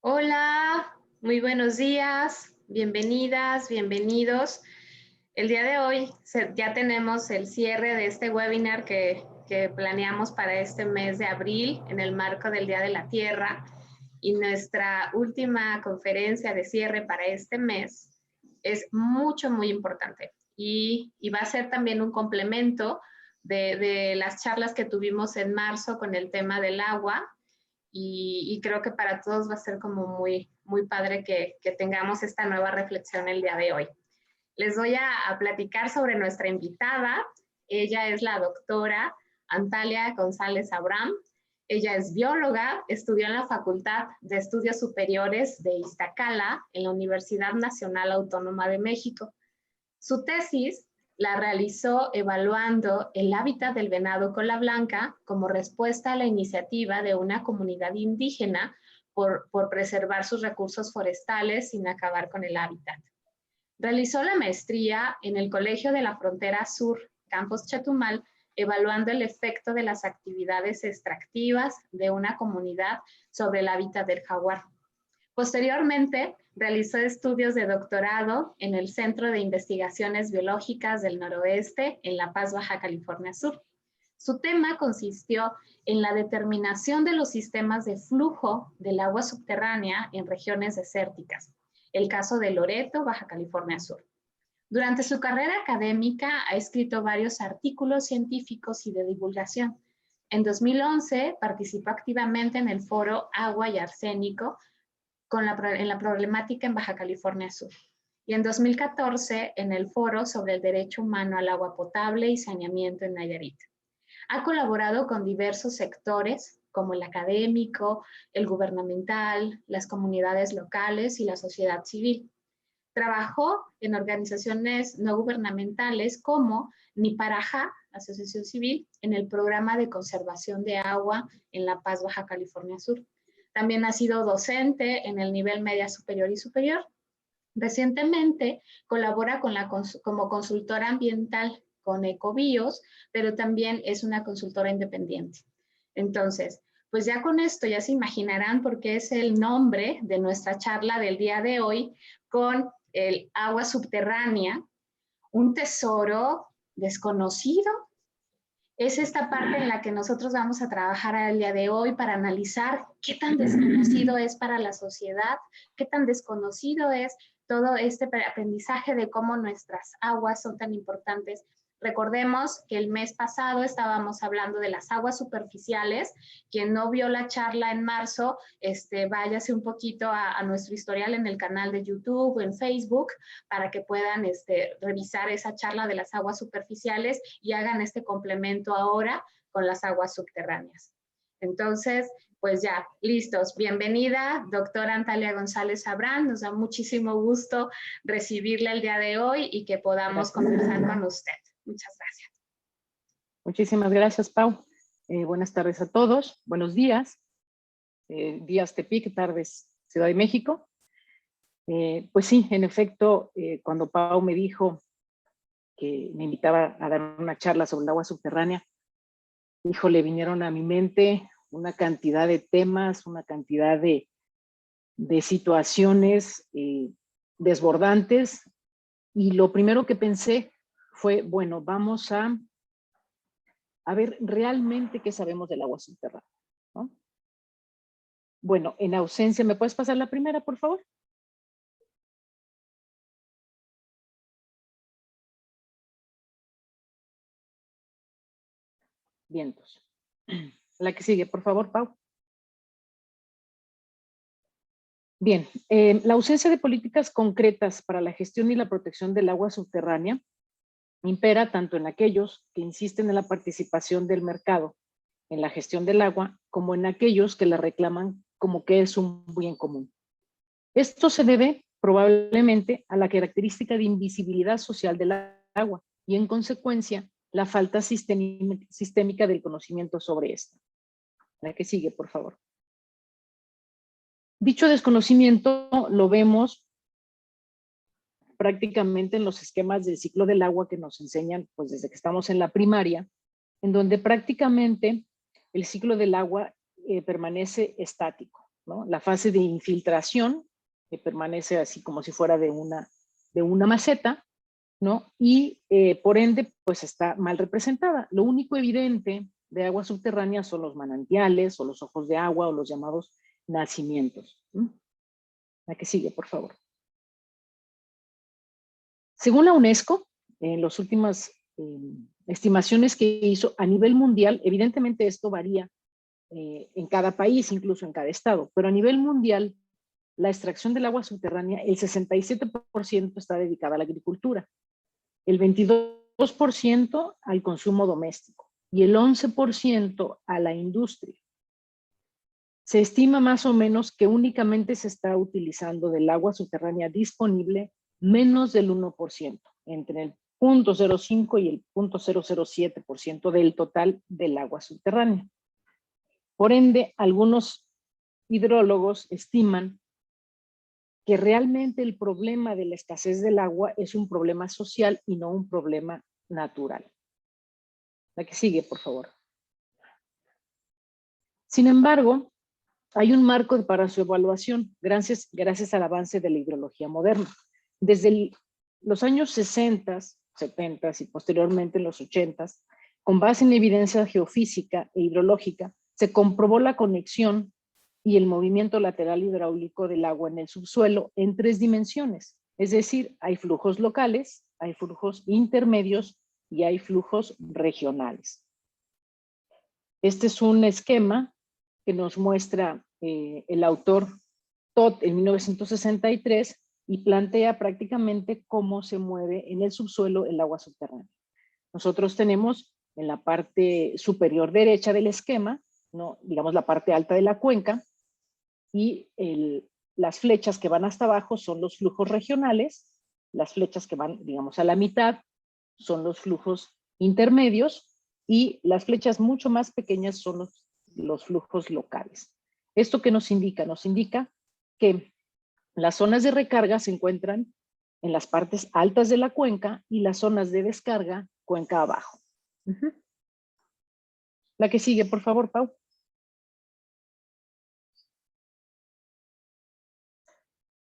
Hola, muy buenos días, bienvenidas, bienvenidos. El día de hoy ya tenemos el cierre de este webinar que planeamos para este mes de abril en el marco del Día de la Tierra, y nuestra última conferencia de cierre para este mes es muy importante y va a ser también un complemento de las charlas que tuvimos en marzo con el tema del agua. Y creo que para todos va a ser como muy padre que tengamos esta nueva reflexión el día de hoy. Les voy a platicar sobre nuestra invitada. Ella es la doctora Antalia González Abraham. Ella es bióloga, estudió en la Facultad de Estudios Superiores de Iztacala en la Universidad Nacional Autónoma de México. Su tesis la realizó evaluando el hábitat del venado cola blanca como respuesta a la iniciativa de una comunidad indígena por preservar sus recursos forestales sin acabar con el hábitat. Realizó la maestría en el Colegio de la Frontera Sur, Campus Chetumal, evaluando el efecto de las actividades extractivas de una comunidad sobre el hábitat del jaguar. Posteriormente, realizó estudios de doctorado en el Centro de Investigaciones Biológicas del Noroeste en La Paz, Baja California Sur. Su tema consistió en la determinación de los sistemas de flujo del agua subterránea en regiones desérticas, el caso de Loreto, Baja California Sur. Durante su carrera académica ha escrito varios artículos científicos y de divulgación. En 2011 participó activamente en el foro Agua y Arsénico en la problemática en Baja California Sur. Y en 2014 en el foro sobre el derecho humano al agua potable y saneamiento en Nayarit. Ha colaborado con diversos sectores como el académico, el gubernamental, las comunidades locales y la sociedad civil. Trabajó en organizaciones no gubernamentales como Niparaja, Asociación Civil, en el programa de conservación de agua en La Paz, Baja California Sur. También ha sido docente en el nivel media superior y superior. Recientemente colabora como consultora ambiental con Ecobios, pero también es una consultora independiente. Entonces, pues ya con esto ya se imaginarán por qué es el nombre de nuestra charla del día de hoy, con el agua subterránea, un tesoro desconocido. Es esta parte en la que nosotros vamos a trabajar el día de hoy para analizar qué tan desconocido es para la sociedad, qué tan desconocido es todo este aprendizaje de cómo nuestras aguas son tan importantes. Recordemos que el mes pasado estábamos hablando de las aguas superficiales. Quien no vio la charla en marzo, váyase un poquito a nuestro historial en el canal de YouTube o en Facebook para que puedan revisar esa charla de las aguas superficiales y hagan este complemento ahora con las aguas subterráneas. Entonces, pues ya, listos. Bienvenida, doctora Antalia González Abraham. Nos da muchísimo gusto recibirla el día de hoy y que podamos conversar con usted. Muchas gracias. Muchísimas gracias, Pau. Buenas tardes a todos. Buenos días. Días Tepic, tardes Ciudad de México. Pues sí, en efecto, cuando Pau me dijo que me invitaba a dar una charla sobre el agua subterránea, híjole, vinieron a mi mente una cantidad de temas, una cantidad de situaciones desbordantes, y lo primero que pensé fue, bueno, vamos a ver realmente qué sabemos del agua subterránea, ¿no? Bueno, en ausencia, ¿me puedes pasar la primera, por favor? Vientos. La que sigue, por favor, Pau. Bien, la ausencia de políticas concretas para la gestión y la protección del agua subterránea impera tanto en aquellos que insisten en la participación del mercado en la gestión del agua, como en aquellos que la reclaman como que es un bien común. Esto se debe probablemente a la característica de invisibilidad social del agua y, en consecuencia, la falta sistémica del conocimiento sobre esta. La que sigue, por favor. Dicho desconocimiento lo vemos prácticamente en los esquemas del ciclo del agua que nos enseñan pues desde que estamos en la primaria, en donde prácticamente el ciclo del agua permanece estático, ¿no? La fase de infiltración, que permanece así como si fuera de una maceta, ¿no? Y por ende, pues está mal representada. Lo único evidente de agua subterránea son los manantiales o los ojos de agua o los llamados nacimientos. La que sigue, por favor. Según la UNESCO, en las últimas estimaciones que hizo a nivel mundial, evidentemente esto varía en cada país, incluso en cada estado, pero a nivel mundial, la extracción del agua subterránea, el 67% está dedicada a la agricultura, el 22% al consumo doméstico y el 11% a la industria. Se estima más o menos que únicamente se está utilizando del agua subterránea disponible menos del 1%, entre el 0.05 y el 0.007% del total del agua subterránea. Por ende, algunos hidrólogos estiman que realmente el problema de la escasez del agua es un problema social y no un problema natural. La que sigue, por favor. Sin embargo, hay un marco para su evaluación gracias al avance de la hidrología moderna. Desde los años 60, 70 y posteriormente en los 80, con base en evidencia geofísica e hidrológica, se comprobó la conexión y el movimiento lateral hidráulico del agua en el subsuelo en 3 dimensiones. Es decir, hay flujos locales, hay flujos intermedios y hay flujos regionales. Este es un esquema que nos muestra el autor Todd en 1963 y plantea prácticamente cómo se mueve en el subsuelo el agua subterránea. Nosotros tenemos en la parte superior derecha del esquema, ¿no? Digamos la parte alta de la cuenca, y las flechas que van hasta abajo son los flujos regionales, las flechas que van, digamos, a la mitad son los flujos intermedios y las flechas mucho más pequeñas son los flujos locales. ¿Esto qué nos indica? Nos indica que las zonas de recarga se encuentran en las partes altas de la cuenca y las zonas de descarga cuenca abajo. La que sigue, por favor, Pau.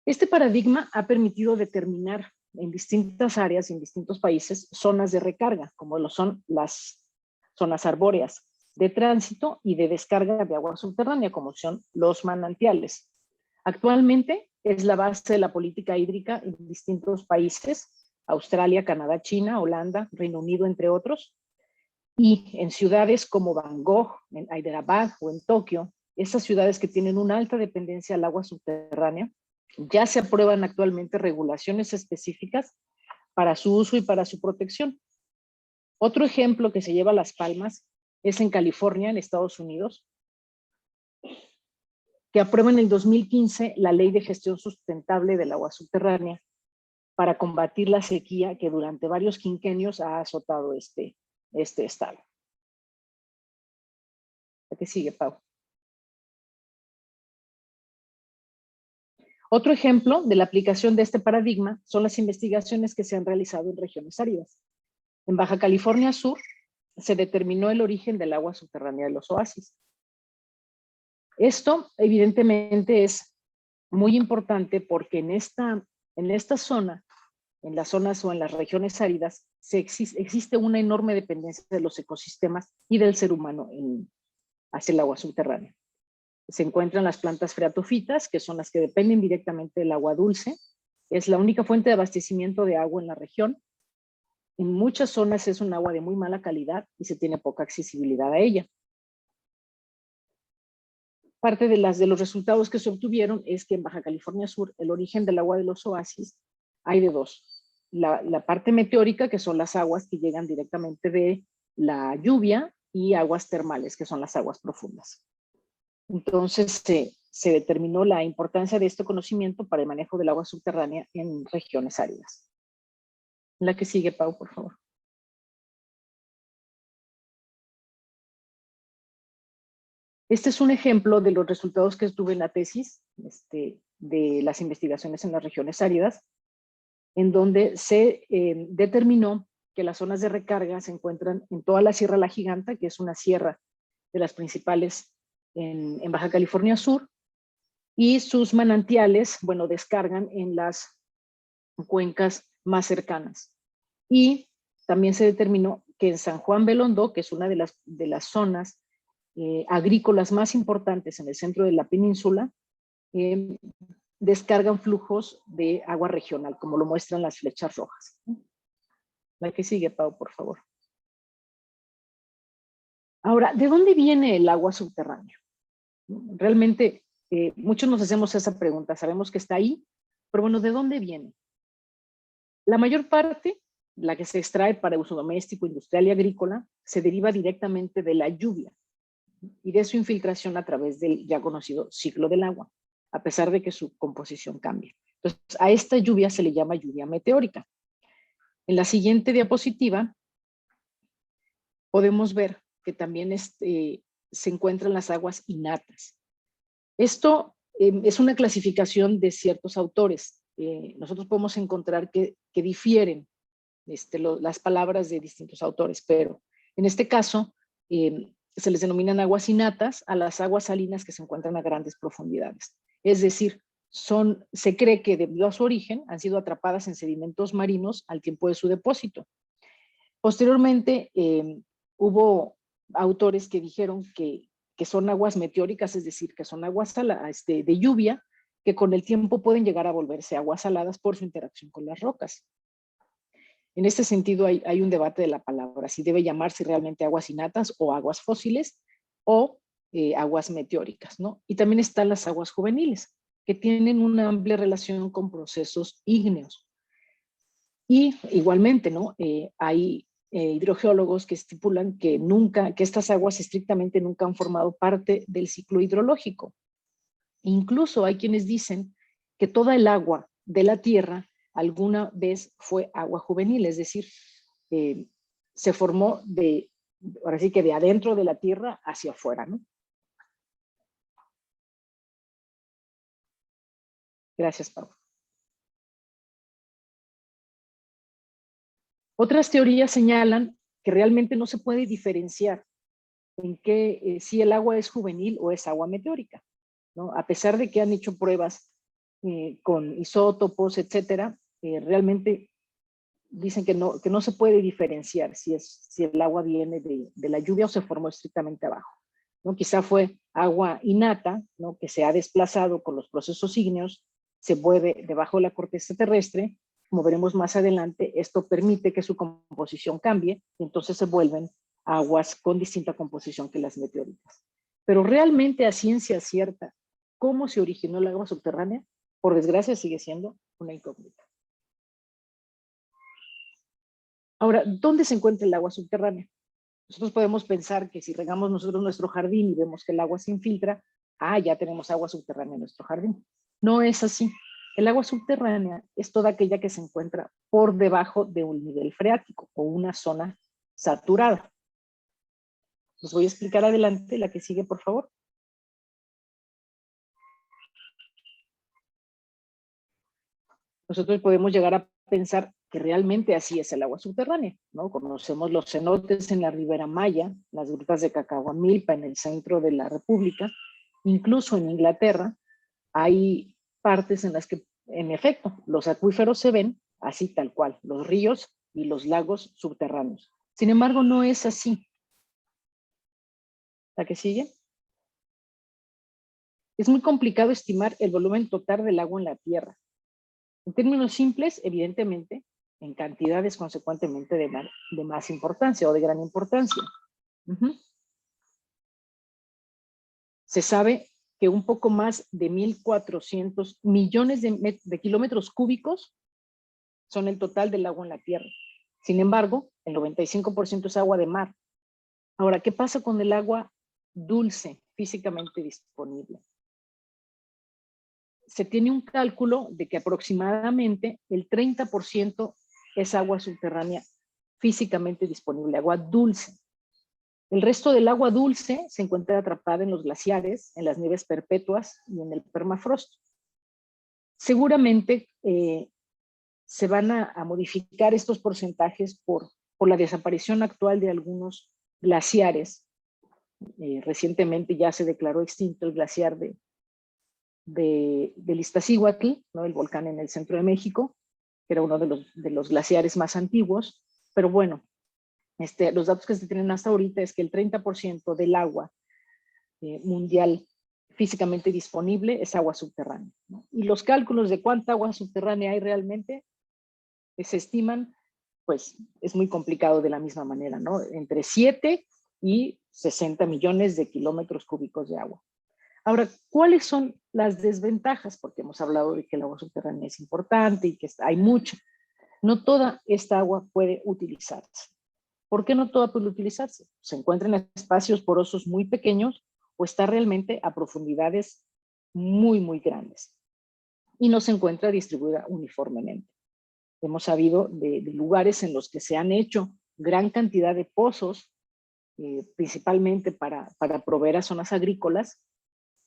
Este paradigma ha permitido determinar en distintas áreas, en distintos países, zonas de recarga, como lo son las zonas arbóreas de tránsito y de descarga de agua subterránea, como son los manantiales. Actualmente es la base de la política hídrica en distintos países, Australia, Canadá, China, Holanda, Reino Unido, entre otros, y en ciudades como Bangkok, en Hyderabad o en Tokio, esas ciudades que tienen una alta dependencia al agua subterránea, ya se aprueban actualmente regulaciones específicas para su uso y para su protección. Otro ejemplo que se lleva a las palmas es en California, en Estados Unidos, que aprueba en el 2015 la Ley de Gestión Sustentable del Agua Subterránea para combatir la sequía que durante varios quinquenios ha azotado este estado. ¿A qué sigue, Pau? Otro ejemplo de la aplicación de este paradigma son las investigaciones que se han realizado en regiones áridas. En Baja California Sur se determinó el origen del agua subterránea de los oasis. Esto evidentemente es muy importante porque en esta zona, en las zonas o en las regiones áridas, existe una enorme dependencia de los ecosistemas y del ser humano hacia el agua subterránea. Se encuentran las plantas freatófitas, que son las que dependen directamente del agua dulce. Es la única fuente de abastecimiento de agua en la región. En muchas zonas es un agua de muy mala calidad y se tiene poca accesibilidad a ella. Parte de los resultados que se obtuvieron es que en Baja California Sur el origen del agua de los oasis hay de dos. La parte meteórica, que son las aguas que llegan directamente de la lluvia, y aguas termales, que son las aguas profundas. Entonces se determinó la importancia de este conocimiento para el manejo del agua subterránea en regiones áridas. La que sigue, Pau, por favor. Este es un ejemplo de los resultados que tuve en la tesis de las investigaciones en las regiones áridas, en donde se determinó que las zonas de recarga se encuentran en toda la Sierra La Giganta, que es una sierra de las principales en Baja California Sur, y sus manantiales, bueno, descargan en las cuencas más cercanas. Y también se determinó que en San Juan Belondo, que es una de las zonas agrícolas más importantes en el centro de la península, descargan flujos de agua regional, como lo muestran las flechas rojas. La que sigue, Pau, por favor. Ahora, ¿de dónde viene el agua subterránea? Realmente, muchos nos hacemos esa pregunta. Sabemos que está ahí, pero bueno, ¿de dónde viene? La mayor parte, la que se extrae para uso doméstico, industrial y agrícola, se deriva directamente de la lluvia y de su infiltración a través del ya conocido ciclo del agua, a pesar de que su composición cambie. Entonces, a esta lluvia se le llama lluvia meteórica. En la siguiente diapositiva podemos ver que también se encuentran las aguas innatas. Esto es una clasificación de ciertos autores. Nosotros podemos encontrar que difieren las palabras de distintos autores, pero en este caso se les denominan aguas innatas a las aguas salinas que se encuentran a grandes profundidades. Es decir, se cree que debido a su origen han sido atrapadas en sedimentos marinos al tiempo de su depósito. Posteriormente, hubo autores que dijeron que son aguas meteóricas, es decir, que son aguas de lluvia, que con el tiempo pueden llegar a volverse aguas saladas por su interacción con las rocas. En este sentido, hay un debate de la palabra, si debe llamarse realmente aguas innatas o aguas fósiles o aguas meteóricas, ¿no? Y también están las aguas juveniles, que tienen una amplia relación con procesos ígneos. Y igualmente, ¿no? Hay hidrogeólogos que estipulan que estas aguas estrictamente nunca han formado parte del ciclo hidrológico. Incluso hay quienes dicen que toda el agua de la Tierra alguna vez fue agua juvenil, es decir, se formó ahora sí que de adentro de la Tierra hacia afuera, ¿no? Gracias, Pau. Otras teorías señalan que realmente no se puede diferenciar en si el agua es juvenil o es agua meteórica, ¿no? A pesar de que han hecho pruebas con isótopos, etcétera, realmente dicen que no se puede diferenciar si el agua viene de la lluvia o se formó estrictamente abajo, ¿no? Quizá fue agua innata, ¿no? Que se ha desplazado con los procesos ígneos, se mueve debajo de la corteza terrestre. Como veremos más adelante, esto permite que su composición cambie y entonces se vuelven aguas con distinta composición que las meteóricas. Pero realmente a ciencia cierta, ¿cómo se originó el agua subterránea? Por desgracia sigue siendo una incógnita. Ahora, ¿dónde se encuentra el agua subterránea? Nosotros podemos pensar que si regamos nosotros nuestro jardín y vemos que el agua se infiltra, ya tenemos agua subterránea en nuestro jardín. No es así. El agua subterránea es toda aquella que se encuentra por debajo de un nivel freático o una zona saturada. Les voy a explicar adelante la que sigue, por favor. Nosotros podemos llegar a pensar que realmente así es el agua subterránea, ¿no? Conocemos los cenotes en la Ribera Maya, las grutas de Cacahuamilpa en el centro de la República, incluso en Inglaterra hay partes en las que, en efecto, los acuíferos se ven así tal cual, los ríos y los lagos subterráneos. Sin embargo, no es así. ¿La que sigue? Es muy complicado estimar el volumen total del agua en la Tierra. En términos simples, evidentemente, en cantidades consecuentemente de más importancia o de gran importancia. Se sabe que un poco más de 1.400 millones de kilómetros cúbicos son el total del agua en la Tierra. Sin embargo, el 95% es agua de mar. Ahora, ¿qué pasa con el agua dulce físicamente disponible? Se tiene un cálculo de que aproximadamente el 30% es agua subterránea físicamente disponible, agua dulce. El resto del agua dulce se encuentra atrapada en los glaciares, en las nieves perpetuas y en el permafrost. Seguramente se van a modificar estos porcentajes por la desaparición actual de algunos glaciares. Recientemente ya se declaró extinto el glaciar del Iztaccíhuatl, ¿no? El volcán en el centro de México, que era uno de los glaciares más antiguos. Pero bueno, los datos que se tienen hasta ahorita es que el 30% del agua mundial físicamente disponible es agua subterránea, ¿no? Y los cálculos de cuánta agua subterránea hay realmente se estiman, pues es muy complicado de la misma manera, ¿no? Entre 7 y 60 millones de kilómetros cúbicos de agua. Ahora, ¿cuáles son las desventajas? Porque hemos hablado de que el agua subterránea es importante y que hay mucho. No toda esta agua puede utilizarse. ¿Por qué no toda puede utilizarse? Se encuentra en espacios porosos muy pequeños o está realmente a profundidades muy, muy grandes. Y no se encuentra distribuida uniformemente. Hemos sabido de lugares en los que se han hecho gran cantidad de pozos, principalmente para proveer a zonas agrícolas,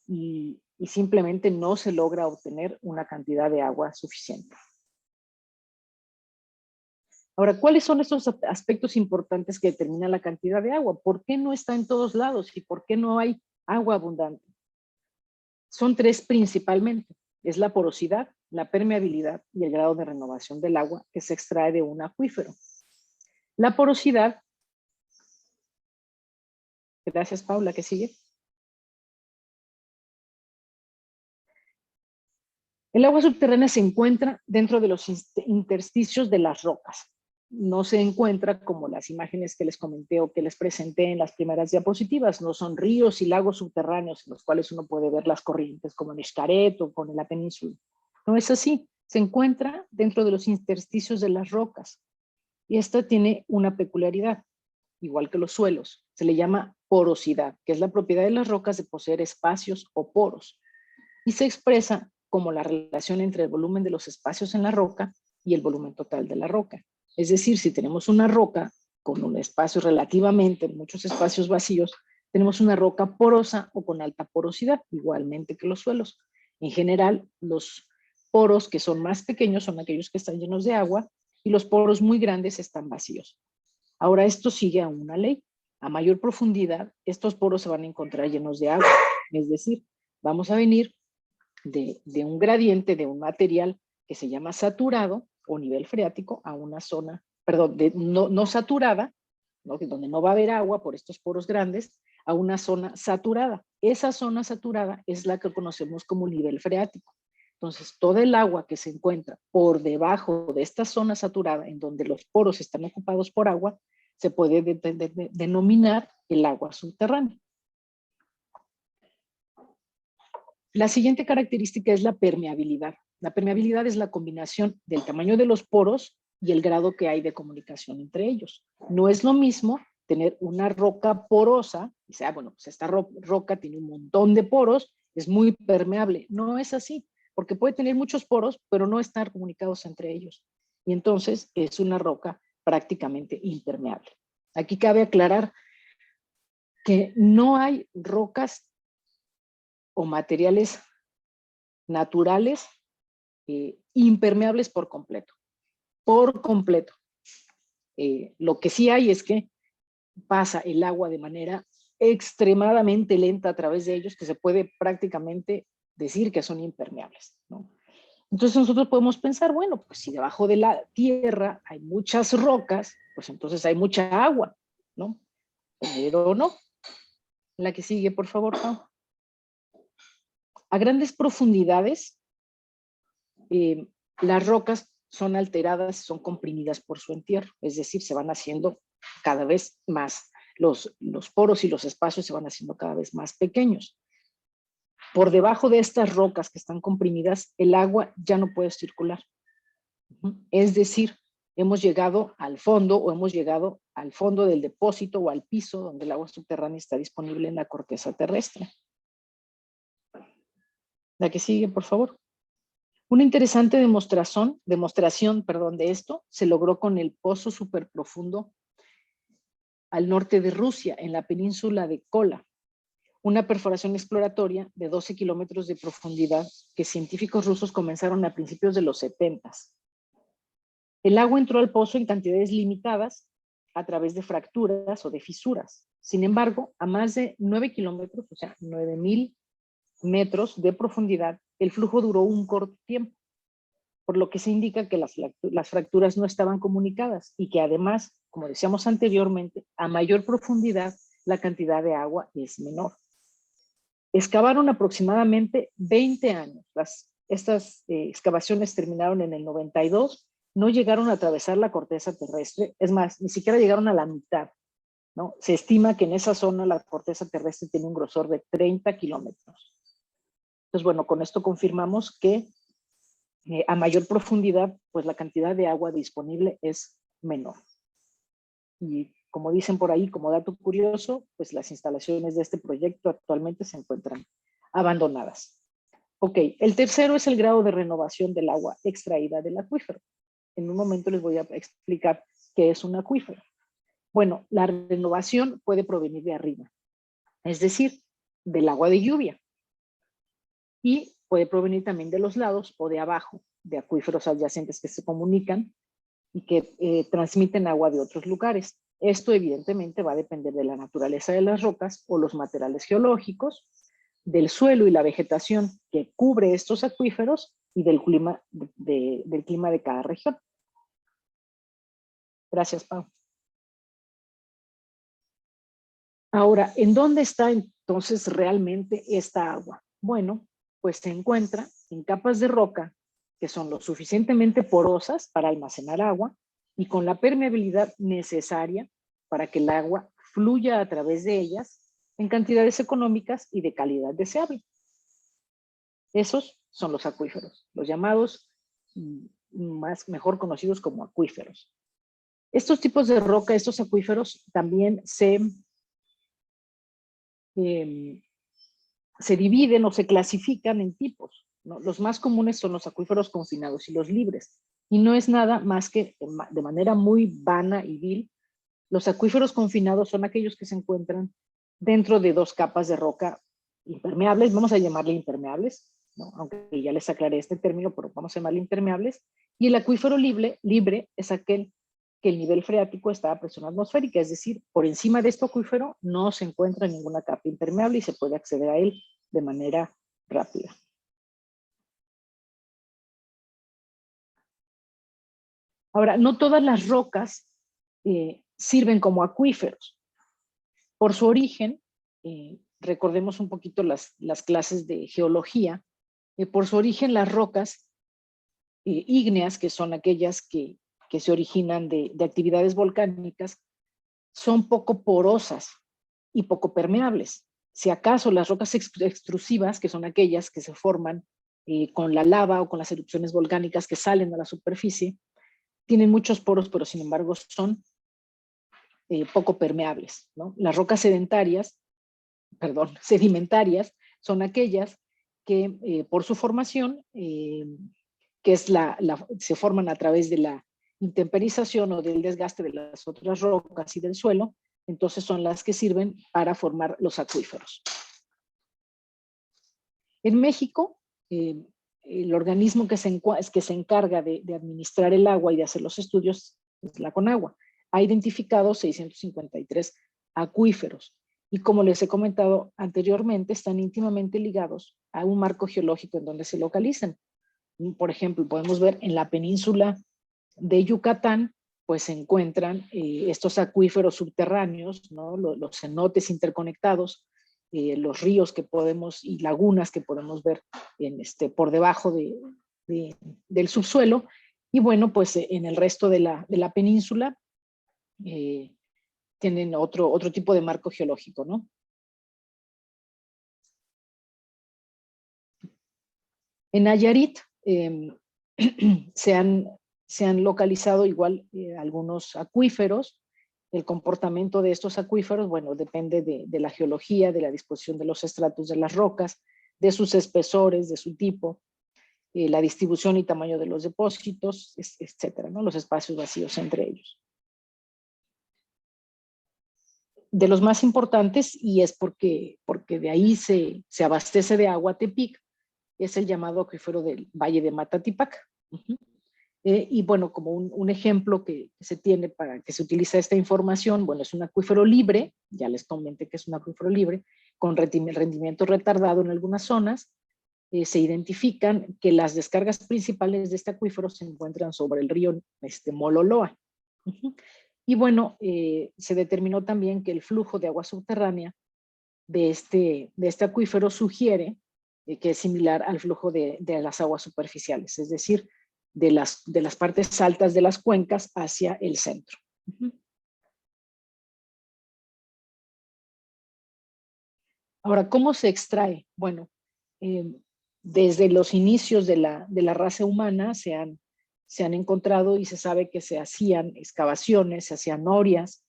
y simplemente no se logra obtener una cantidad de agua suficiente. Ahora, ¿cuáles son estos aspectos importantes que determinan la cantidad de agua? ¿Por qué no está en todos lados y por qué no hay agua abundante? Son tres principalmente. Es la porosidad, la permeabilidad y el grado de renovación del agua que se extrae de un acuífero. La porosidad, gracias Paula, ¿qué sigue? El agua subterránea se encuentra dentro de los intersticios de las rocas. No se encuentra como las imágenes que les comenté o que les presenté en las primeras diapositivas. No son ríos y lagos subterráneos en los cuales uno puede ver las corrientes como en Xcaret o con la península. No es así. Se encuentra dentro de los intersticios de las rocas. Y esta tiene una peculiaridad, igual que los suelos. Se le llama porosidad, que es la propiedad de las rocas de poseer espacios o poros. Y se expresa como la relación entre el volumen de los espacios en la roca y el volumen total de la roca. Es decir, si tenemos una roca con un espacio relativamente, muchos espacios vacíos, tenemos una roca porosa o con alta porosidad, igualmente que los suelos. En general, los poros que son más pequeños son aquellos que están llenos de agua y los poros muy grandes están vacíos. Ahora, esto sigue a una ley. A mayor profundidad, estos poros se van a encontrar llenos de agua. Es decir, vamos a venir de un gradiente de un material que se llama saturado o nivel freático a una zona, perdón, no saturada, ¿no? Donde no va a haber agua por estos poros grandes, a una zona saturada. Esa zona saturada es la que conocemos como nivel freático. Entonces, toda el agua que se encuentra por debajo de esta zona saturada, en donde los poros están ocupados por agua, se puede denominar el agua subterránea. La siguiente característica es la permeabilidad. La permeabilidad es la combinación del tamaño de los poros y el grado que hay de comunicación entre ellos. No es lo mismo tener una roca porosa, y sea, bueno, pues esta roca tiene un montón de poros, es muy permeable. No es así, porque puede tener muchos poros, pero no estar comunicados entre ellos. Y entonces es una roca prácticamente impermeable. Aquí cabe aclarar que no hay rocas o materiales naturales impermeables por completo. Por completo. Lo que sí hay es que pasa el agua de manera extremadamente lenta a través de ellos, que se puede prácticamente decir que son impermeables, ¿no? Entonces nosotros podemos pensar, bueno, pues si debajo de la tierra hay muchas rocas, pues entonces hay mucha agua, ¿no? Pero no. La que sigue, por favor, Pau. A grandes profundidades, las rocas son alteradas, son comprimidas por su entierro, es decir, se van haciendo cada vez más, los poros y los espacios se van haciendo cada vez más pequeños. Por debajo de estas rocas que están comprimidas, el agua ya no puede circular. Es decir, hemos llegado al fondo o hemos llegado al fondo del depósito o al piso donde el agua subterránea está disponible en la corteza terrestre. La que sigue, por favor. Una interesante demostración de esto se logró con el pozo superprofundo al norte de Rusia, en la península de Kola. Una perforación exploratoria de 12 kilómetros de profundidad que científicos rusos comenzaron a principios de los 70s. El agua entró al pozo en cantidades limitadas a través de fracturas o de fisuras. Sin embargo, a más de 9 kilómetros, o sea, 9,000 metros de profundidad, el flujo duró un corto tiempo, por lo que se indica que las fracturas no estaban comunicadas y que además, como decíamos anteriormente, a mayor profundidad la cantidad de agua es menor. Excavaron aproximadamente 20 años. Estas excavaciones terminaron en el 92, no llegaron a atravesar la corteza terrestre, es más, ni siquiera llegaron a la mitad, ¿no? Se estima que en esa zona la corteza terrestre tiene un grosor de 30 kilómetros. Entonces, bueno, con esto confirmamos que a mayor profundidad, pues la cantidad de agua disponible es menor. Y como dicen por ahí, como dato curioso, pues las instalaciones de este proyecto actualmente se encuentran abandonadas. Ok, el tercero es el grado de renovación del agua extraída del acuífero. En un momento les voy a explicar qué es un acuífero. Bueno, la renovación puede provenir de arriba, es decir, del agua de lluvia. Y puede provenir también de los lados o de abajo, de acuíferos adyacentes que se comunican y que transmiten agua de otros lugares. Esto evidentemente va a depender de la naturaleza de las rocas o los materiales geológicos, del suelo y la vegetación que cubre estos acuíferos y del clima de cada región. Gracias, Pau. Ahora, ¿en dónde está entonces realmente esta agua? Bueno, pues se encuentra en capas de roca que son lo suficientemente porosas para almacenar agua y con la permeabilidad necesaria para que el agua fluya a través de ellas en cantidades económicas y de calidad deseable. Esos son los acuíferos, los llamados mejor conocidos como acuíferos. Estos tipos de roca, estos acuíferos también se dividen o se clasifican en tipos, ¿no? Los más comunes son los acuíferos confinados y los libres. Y no es nada más que de manera muy vana y vil, los acuíferos confinados son aquellos que se encuentran dentro de dos capas de roca impermeables, vamos a llamarle impermeables, ¿no? Aunque ya les aclaré este término, pero vamos a llamarle impermeables. Y el acuífero libre es aquel que el nivel freático está a presión atmosférica, es decir, por encima de este acuífero no se encuentra ninguna capa impermeable y se puede acceder a él de manera rápida. Ahora, no todas las rocas sirven como acuíferos. Por su origen, recordemos un poquito las clases de geología, por su origen las rocas ígneas, que son aquellas que se originan de actividades volcánicas, son poco porosas y poco permeables. Si acaso las rocas extrusivas, que son aquellas que se forman con la lava o con las erupciones volcánicas que salen a la superficie, tienen muchos poros, pero sin embargo son poco permeables, ¿no? Las rocas sedimentarias son aquellas que por su formación, que es se forman a través de la intemperización o del desgaste de las otras rocas y del suelo, entonces son las que sirven para formar los acuíferos. En México, el organismo que se encarga de administrar el agua y de hacer los estudios es la Conagua. Ha identificado 653 acuíferos y, como les he comentado anteriormente, están íntimamente ligados a un marco geológico en donde se localizan. Por ejemplo, podemos ver en la península de Yucatán, pues se encuentran estos acuíferos subterráneos, ¿no? Los cenotes interconectados, los ríos que podemos y lagunas que podemos ver por debajo del subsuelo. Y bueno, pues en el resto de la península tienen otro tipo de marco geológico, ¿no? En Nayarit se han localizado igual algunos acuíferos. El comportamiento de estos acuíferos, bueno, depende de la geología, de la disposición de los estratos de las rocas, de sus espesores, de su tipo, la distribución y tamaño de los depósitos, etcétera, ¿no? Los espacios vacíos entre ellos. De los más importantes, y es porque de ahí se abastece de agua Tepic, es el llamado acuífero del Valle de Matatipac. Y bueno, como un ejemplo que se tiene para que se utiliza esta información, bueno, es un acuífero libre, ya les comenté que es un acuífero libre, con rendimiento retardado en algunas zonas. Se identifican que las descargas principales de este acuífero se encuentran sobre el río Mololoa. Y bueno, se determinó también que el flujo de agua subterránea de este acuífero sugiere que es similar al flujo de las aguas superficiales, es decir, de las partes altas de las cuencas hacia el centro. Ahora, ¿cómo se extrae? Bueno, desde los inicios de la raza humana se han encontrado y se sabe que se hacían excavaciones, se hacían norias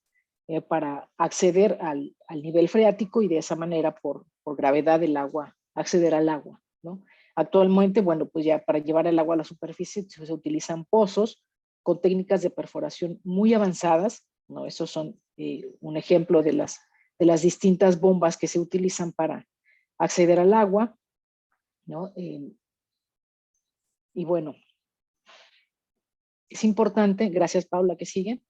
para acceder al nivel freático y de esa manera, por gravedad del agua, acceder al agua, ¿no? Actualmente, bueno, pues ya para llevar el agua a la superficie se utilizan pozos con técnicas de perforación muy avanzadas, ¿no? Esos son un ejemplo de las distintas bombas que se utilizan para acceder al agua, ¿no? Y bueno, es importante, gracias Paula, que sigue.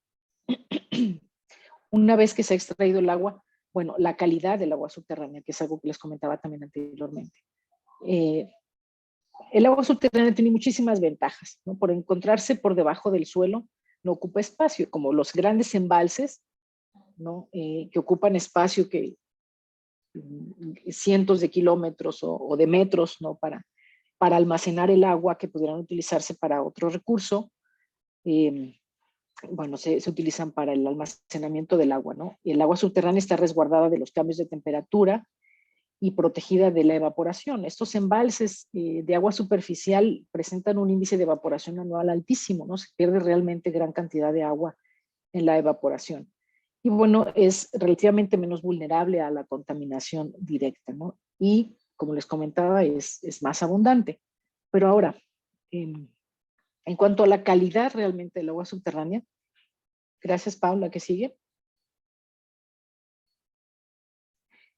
Una vez que se ha extraído el agua, bueno, la calidad del agua subterránea, que es algo que les comentaba también anteriormente. El agua subterránea tiene muchísimas ventajas, ¿no? Por encontrarse por debajo del suelo, no ocupa espacio, como los grandes embalses, ¿no? Que ocupan espacio que cientos de kilómetros o de metros, ¿no? Para almacenar el agua que pudieran utilizarse para otro recurso. Bueno, se utilizan para el almacenamiento del agua, ¿no? Y el agua subterránea está resguardada de los cambios de temperatura y protegida de la evaporación. Estos embalses de agua superficial presentan un índice de evaporación anual altísimo, ¿no? Se pierde realmente gran cantidad de agua en la evaporación. Y bueno, es relativamente menos vulnerable a la contaminación directa, ¿no? Y como les comentaba, es más abundante. Pero ahora, en cuanto a la calidad realmente del agua subterránea, gracias Paula, que sigue.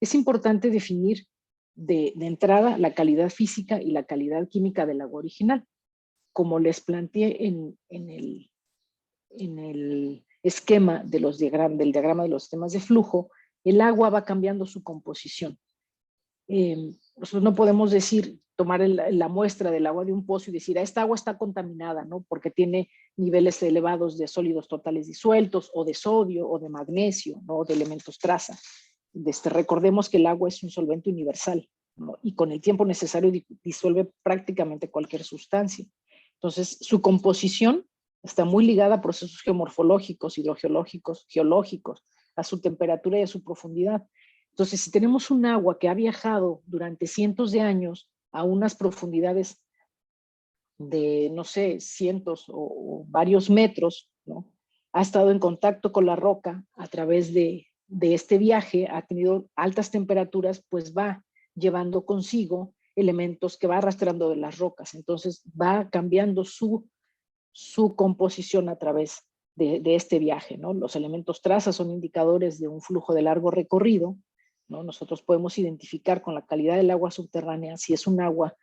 Es importante definir de entrada la calidad física y la calidad química del agua original. Como les planteé en el esquema del diagrama de los sistemas de flujo, el agua va cambiando su composición. Nosotros no podemos tomar la muestra del agua de un pozo y decir, esta agua está contaminada, ¿no? Porque tiene niveles elevados de sólidos totales disueltos, o de sodio, o de magnesio, ¿no? O de elementos traza. Recordemos que el agua es un solvente universal, ¿no? Y con el tiempo necesario disuelve prácticamente cualquier sustancia. Entonces, su composición está muy ligada a procesos geomorfológicos, hidrogeológicos, geológicos, a su temperatura y a su profundidad. Entonces, si tenemos un agua que ha viajado durante cientos de años a unas profundidades de, no sé, cientos o varios metros, ¿no? Ha estado en contacto con la roca a través de este viaje, ha tenido altas temperaturas, pues va llevando consigo elementos que va arrastrando de las rocas. Entonces va cambiando su composición a través de este viaje, ¿no? Los elementos traza son indicadores de un flujo de largo recorrido, ¿no? Nosotros podemos identificar con la calidad del agua subterránea si es un agua,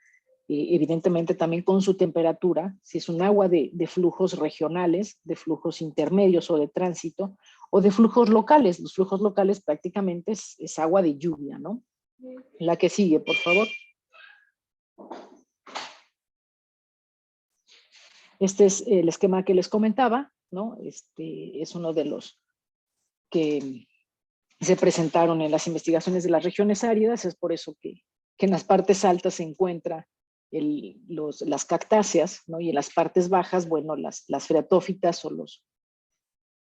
evidentemente también con su temperatura, si es un agua de flujos regionales, de flujos intermedios o de tránsito, o de flujos locales. Los flujos locales prácticamente es agua de lluvia, ¿no? La que sigue, por favor. Este es el esquema que les comentaba, ¿no? Es uno de los que se presentaron en las investigaciones de las regiones áridas. Es por eso que en las partes altas se encuentra las cactáceas, ¿no? Y en las partes bajas, bueno, las freatófitas o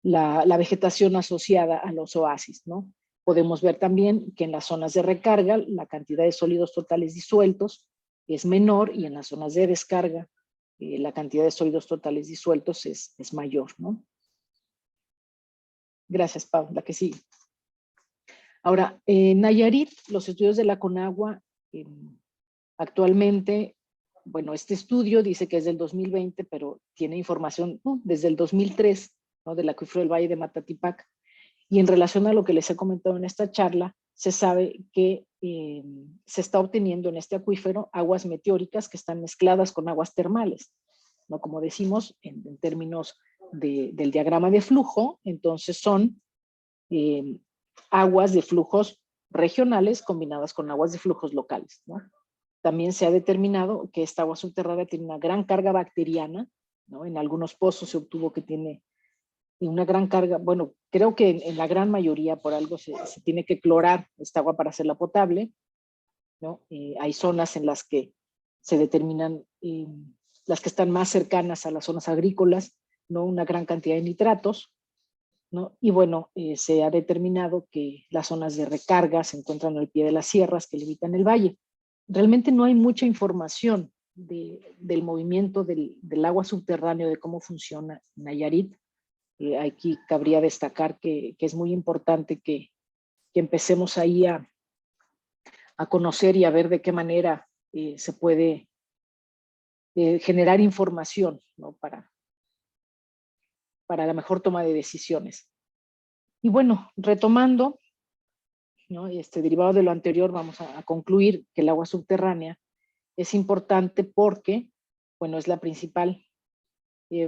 la vegetación asociada a los oasis, ¿no? Podemos ver también que en las zonas de recarga la cantidad de sólidos totales disueltos es menor, y en las zonas de descarga la cantidad de sólidos totales disueltos es mayor, ¿no? Gracias, Pau. La que sigue. Ahora, en Nayarit, los estudios de la Conagua actualmente, bueno, este estudio dice que es del 2020, pero tiene información desde el 2003, ¿no? Del acuífero del Valle de Matatipac. Y en relación a lo que les he comentado en esta charla, se sabe que se está obteniendo en este acuífero aguas meteóricas que están mezcladas con aguas termales, ¿no? Como decimos, en términos del diagrama de flujo, entonces son aguas de flujos regionales combinadas con aguas de flujos locales, ¿no? También se ha determinado que esta agua subterránea tiene una gran carga bacteriana, ¿no? En algunos pozos se obtuvo que tiene una gran carga, bueno, creo que en la gran mayoría por algo se tiene que clorar esta agua para hacerla potable, ¿no? Hay zonas en las que se determinan, las que están más cercanas a las zonas agrícolas, ¿no? Una gran cantidad de nitratos, ¿no? Y bueno, se ha determinado que las zonas de recarga se encuentran al pie de las sierras que limitan el valle. Realmente no hay mucha información del movimiento del agua subterráneo, de cómo funciona Nayarit. Aquí cabría destacar que es muy importante que empecemos ahí a conocer y a ver de qué manera se puede generar información, ¿no? para la mejor toma de decisiones. Y bueno, retomando, ¿no? Derivado de lo anterior, vamos a concluir que el agua subterránea es importante porque, bueno, es la principal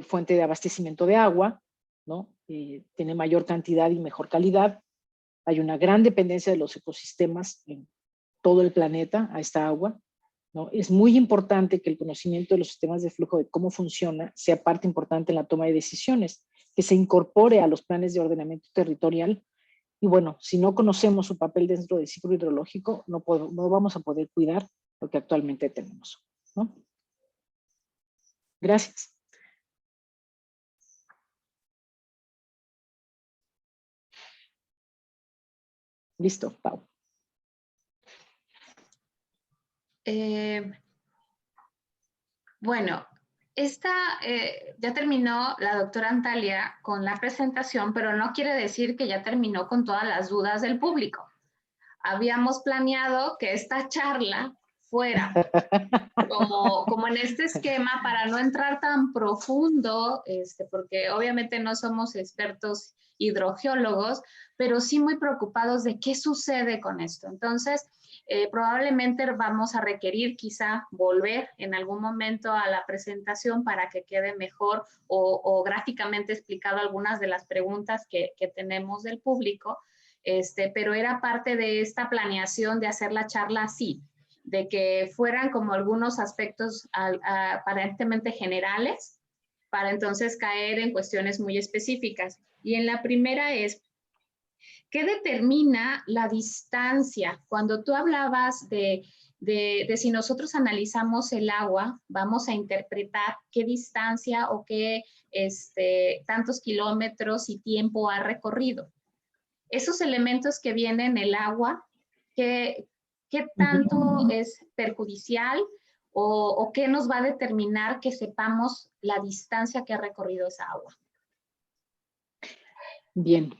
fuente de abastecimiento de agua, ¿no? Tiene mayor cantidad y mejor calidad. Hay una gran dependencia de los ecosistemas en todo el planeta a esta agua, ¿no? Es muy importante que el conocimiento de los sistemas de flujo, de cómo funciona, sea parte importante en la toma de decisiones, que se incorpore a los planes de ordenamiento territorial. Y bueno, si no conocemos su papel dentro del ciclo hidrológico, no vamos a poder cuidar lo que actualmente tenemos, ¿no? Gracias. Listo, Pau. Bueno, ya terminó la doctora Antalya con la presentación, pero no quiere decir que ya terminó con todas las dudas del público. Habíamos planeado que esta charla fuera como en este esquema para no entrar tan profundo, porque obviamente no somos expertos hidrogeólogos, pero sí muy preocupados de qué sucede con esto. Entonces, probablemente vamos a requerir quizá volver en algún momento a la presentación para que quede mejor o gráficamente explicado algunas de las preguntas que tenemos del público, pero era parte de esta planeación de hacer la charla así, de que fueran como algunos aspectos aparentemente generales para entonces caer en cuestiones muy específicas. Y en la primera es, ¿qué determina la distancia? Cuando tú hablabas de si nosotros analizamos el agua, vamos a interpretar qué distancia o qué tantos kilómetros y tiempo ha recorrido. Esos elementos que vienen en el agua, ¿qué tanto es perjudicial o qué nos va a determinar que sepamos la distancia que ha recorrido esa agua? Bien.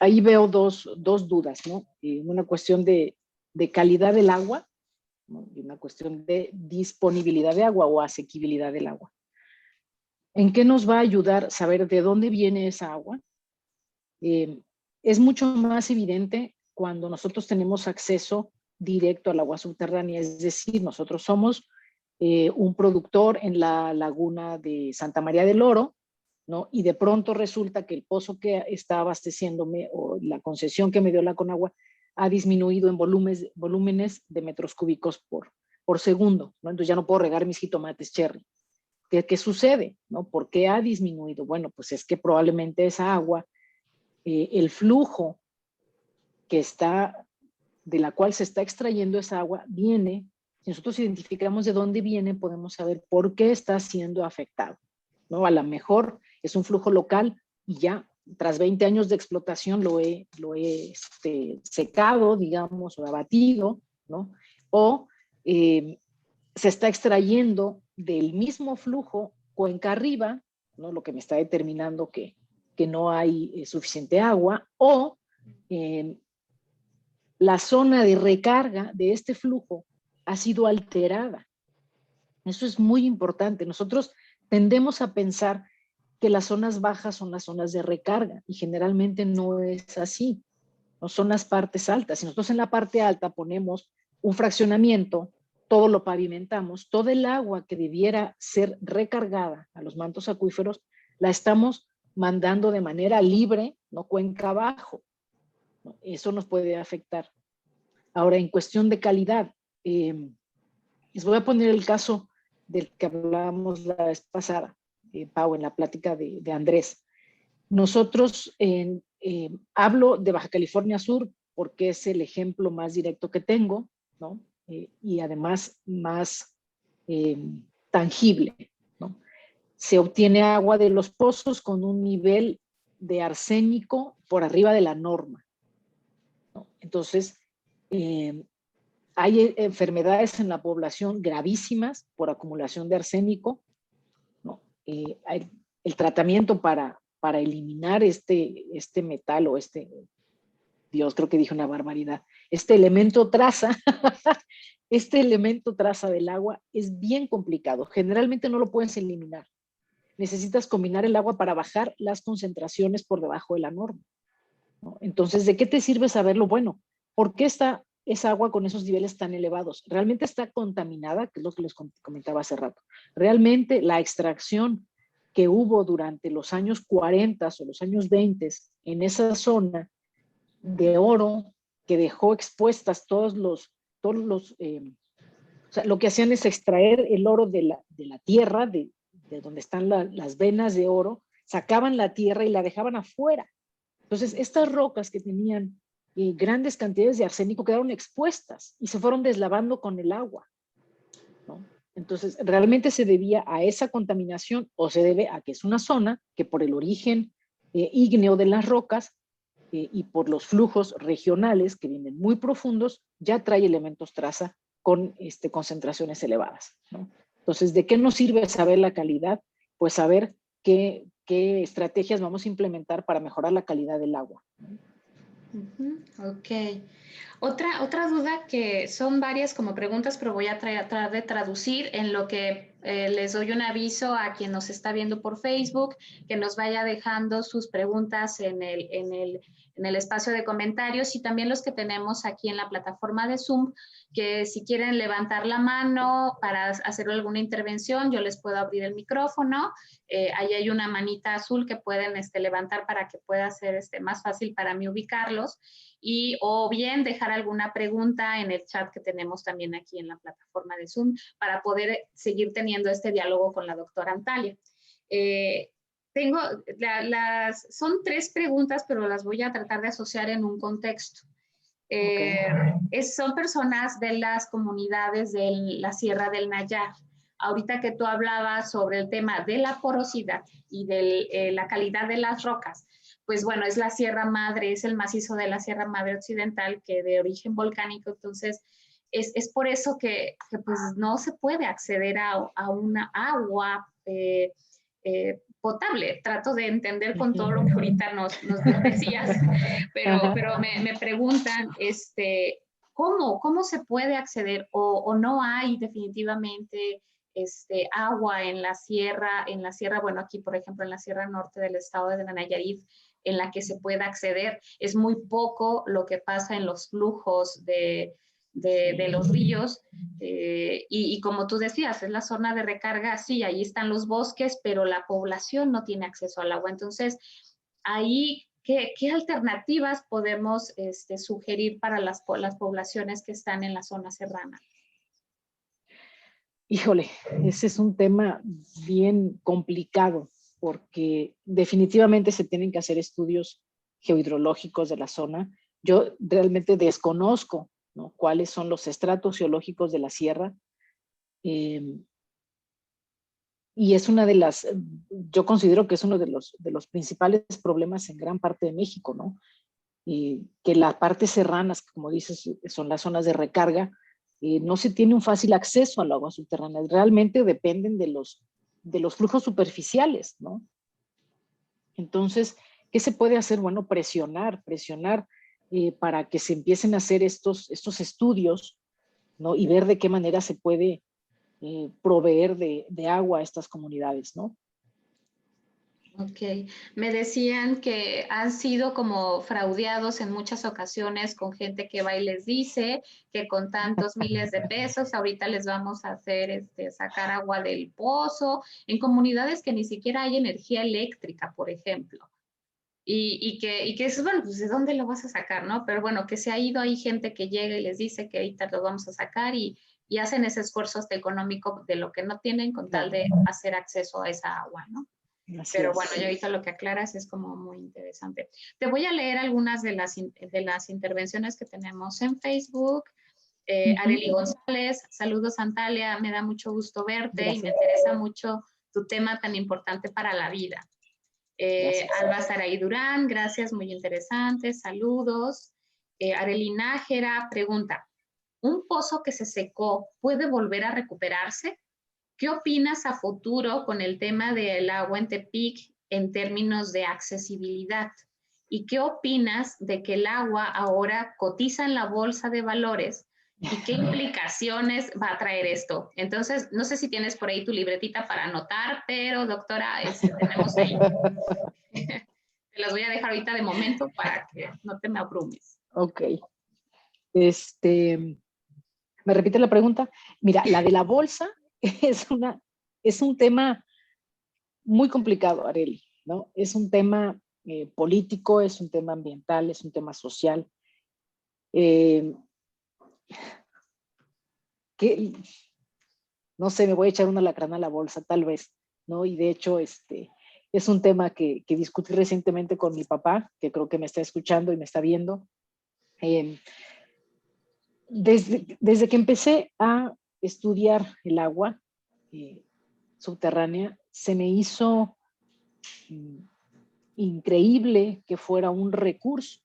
Ahí veo dos dudas, ¿no? Una cuestión de calidad del agua, ¿no? Y una cuestión de disponibilidad de agua o asequibilidad del agua. ¿En qué nos va a ayudar saber de dónde viene esa agua? Es mucho más evidente cuando nosotros tenemos acceso directo al agua subterránea, es decir, nosotros somos un productor en la laguna de Santa María del Oro, ¿no? Y de pronto resulta que el pozo que está abasteciéndome o la concesión que me dio la Conagua ha disminuido en volúmenes de metros cúbicos por segundo, ¿no? Entonces ya no puedo regar mis jitomates cherry. ¿Qué sucede? ¿No? ¿Por qué ha disminuido? Bueno, pues es que probablemente esa agua, el flujo de la cual se está extrayendo esa agua, viene, si nosotros identificamos de dónde viene, podemos saber por qué está siendo afectado, ¿no? A lo mejor es un flujo local y ya tras 20 años de explotación lo he secado, digamos, o abatido, ¿no? O se está extrayendo del mismo flujo cuenca arriba, ¿no? Lo que me está determinando que no hay suficiente agua, o la zona de recarga de este flujo ha sido alterada. Eso es muy importante. Nosotros tendemos a pensar que las zonas bajas son las zonas de recarga y generalmente no es así. No son las partes altas. Si nosotros en la parte alta ponemos un fraccionamiento, todo lo pavimentamos, todo el agua que debiera ser recargada a los mantos acuíferos, la estamos mandando de manera libre, no cuenca abajo, ¿no? Eso nos puede afectar. Ahora, en cuestión de calidad, les voy a poner el caso del que hablábamos la vez pasada, Pau, en la plática de Andrés. Nosotros hablo de Baja California Sur porque es el ejemplo más directo que tengo, ¿no? Y además más tangible, ¿no? Se obtiene agua de los pozos con un nivel de arsénico por arriba de la norma, ¿no? Entonces, hay enfermedades en la población gravísimas por acumulación de arsénico, ¿no? El tratamiento para eliminar este metal o Dios, creo que dije una barbaridad, este elemento traza, este elemento traza del agua es bien complicado. Generalmente no lo puedes eliminar. Necesitas combinar el agua para bajar las concentraciones por debajo de la norma, ¿no? Entonces, ¿de qué te sirve saberlo? Bueno, ¿por qué está esa agua con esos niveles tan elevados? ¿Realmente está contaminada? Que es lo que les comentaba hace rato. ¿Realmente la extracción que hubo durante los años 40 o los años 20 en esa zona de oro que dejó expuestas o sea, lo que hacían es extraer el oro de la tierra, de donde están las venas de oro, sacaban la tierra y la dejaban afuera. Entonces, estas rocas que tenían grandes cantidades de arsénico quedaron expuestas y se fueron deslavando con el agua, ¿no? Entonces, ¿realmente se debía a esa contaminación o se debe a que es una zona que por el origen ígneo de las rocas y por los flujos regionales que vienen muy profundos, ya trae elementos traza con concentraciones elevadas, ¿no? Entonces, ¿de qué nos sirve saber la calidad? Pues saber qué estrategias vamos a implementar para mejorar la calidad del agua, ¿no? Ok. Otra duda que son varias como preguntas, pero voy a tratar de traducir en lo que les doy un aviso a quien nos está viendo por Facebook, que nos vaya dejando sus preguntas en el espacio de comentarios y también los que tenemos aquí en la plataforma de Zoom, que si quieren levantar la mano para hacer alguna intervención, yo les puedo abrir el micrófono. Ahí hay una manita azul que pueden levantar para que pueda ser más fácil para mí ubicarlos. O bien dejar alguna pregunta en el chat que tenemos también aquí en la plataforma de Zoom para poder seguir teniendo este diálogo con la doctora Antalya. Son 3 preguntas, pero las voy a tratar de asociar en un contexto. Son personas de las comunidades de la Sierra del Nayar. Ahorita que tú hablabas sobre el tema de la porosidad y de la calidad de las rocas, pues bueno, es la Sierra Madre, es el macizo de la Sierra Madre Occidental, que de origen volcánico, entonces es por eso que pues no se puede acceder a una agua potable. Trato de entender con todo lo que ahorita nos decías, pero me preguntan, ¿cómo se puede acceder o no hay definitivamente agua en la sierra, bueno, aquí por ejemplo en la Sierra Norte del estado de Nayarit, en la que se pueda acceder? Es muy poco lo que pasa en los flujos de los ríos, y como tú decías, es la zona de recarga, sí, ahí están los bosques, pero la población no tiene acceso al agua. Entonces, ahí, ¿qué alternativas podemos sugerir para las poblaciones que están en la zona serrana? Híjole, ese es un tema bien complicado porque definitivamente se tienen que hacer estudios geohidrológicos de la zona. Yo realmente desconozco, ¿no?, cuáles son los estratos geológicos de la sierra. Y es una de las, yo considero que es uno de los principales problemas en gran parte de México, ¿no? Y que las partes serranas, como dices, son las zonas de recarga, no se tiene un fácil acceso al agua subterránea. Realmente dependen de los flujos superficiales, ¿no? Entonces, ¿qué se puede hacer? Bueno, presionar para que se empiecen a hacer estos estudios, ¿no? Y ver de qué manera se puede proveer de agua a estas comunidades, ¿no? Ok, me decían que han sido como fraudeados en muchas ocasiones con gente que va y les dice que con tantos miles de pesos ahorita les vamos a hacer sacar agua del pozo en comunidades que ni siquiera hay energía eléctrica, por ejemplo. Y que es, bueno, pues ¿de dónde lo vas a sacar, no? Pero bueno, que se ha ido, hay gente que llega y les dice que ahorita lo vamos a sacar y hacen ese esfuerzo económico de lo que no tienen con tal de hacer acceso a esa agua, ¿no? Así Pero es. bueno, ya ahorita lo que aclaras es como muy interesante. Te voy a leer algunas de las intervenciones que tenemos en Facebook. Areli González, saludos Antalya, me da mucho gusto verte. Gracias. Y me interesa mucho tu tema tan importante para la vida. Alba Saray Durán, gracias, muy interesante, saludos. Areli Nájera pregunta, ¿un pozo que se secó puede volver a recuperarse? ¿Qué opinas a futuro con el tema del agua en Tepic en términos de accesibilidad? ¿Y qué opinas de que el agua ahora cotiza en la bolsa de valores? ¿Y qué implicaciones va a traer esto? Entonces, no sé si tienes por ahí tu libretita para anotar, pero doctora, tenemos ahí. Te las voy a dejar ahorita de momento para que no te me abrumes. Ok. ¿Me repite la pregunta? Mira, la de la bolsa es un tema muy complicado, Areli, ¿no? Es un tema político, es un tema ambiental, es un tema social. Que, no sé, me voy a echar una lacrana a la bolsa, tal vez, ¿no? Y de hecho, es un tema que discutí recientemente con mi papá, que creo que me está escuchando y me está viendo. Desde que empecé a estudiar el agua subterránea, se me hizo increíble que fuera un recurso.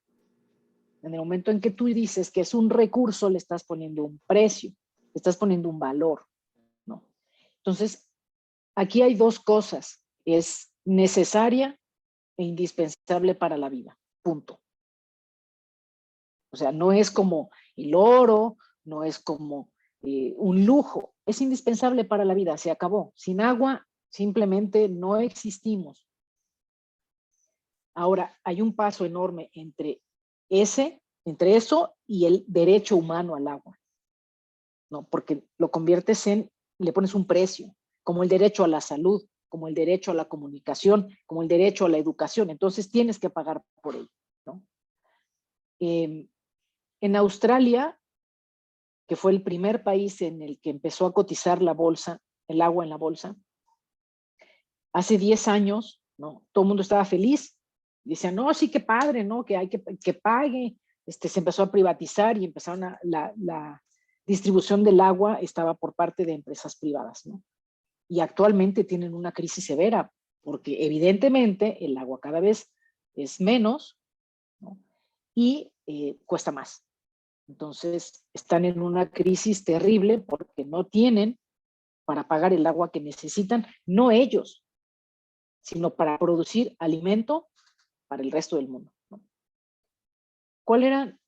En el momento en que tú dices que es un recurso, le estás poniendo un precio, le estás poniendo un valor, ¿no? Entonces, aquí hay dos cosas. Es necesaria e indispensable para la vida, punto. O sea, no es como el oro, no es como un lujo, es indispensable para la vida, se acabó. Sin agua simplemente no existimos. Ahora, hay un paso enorme entre eso y el derecho humano al agua, ¿no? Porque lo conviertes le pones un precio, como el derecho a la salud, como el derecho a la comunicación, como el derecho a la educación. Entonces tienes que pagar por ello, ¿no? En Australia, que fue el primer país en el que empezó a cotizar la bolsa, el agua en la bolsa, hace 10 años, ¿no? Todo el mundo estaba feliz. Decían, no, sí, qué padre, ¿no? Que hay que pague. Se empezó a privatizar y empezaron la distribución del agua estaba por parte de empresas privadas, ¿no? Y actualmente tienen una crisis severa, porque evidentemente el agua cada vez es menos, ¿no? Y cuesta más. Entonces están en una crisis terrible porque no tienen para pagar el agua que necesitan, no ellos, sino para producir alimento para el resto del mundo, ¿no? ¿Cuáles eran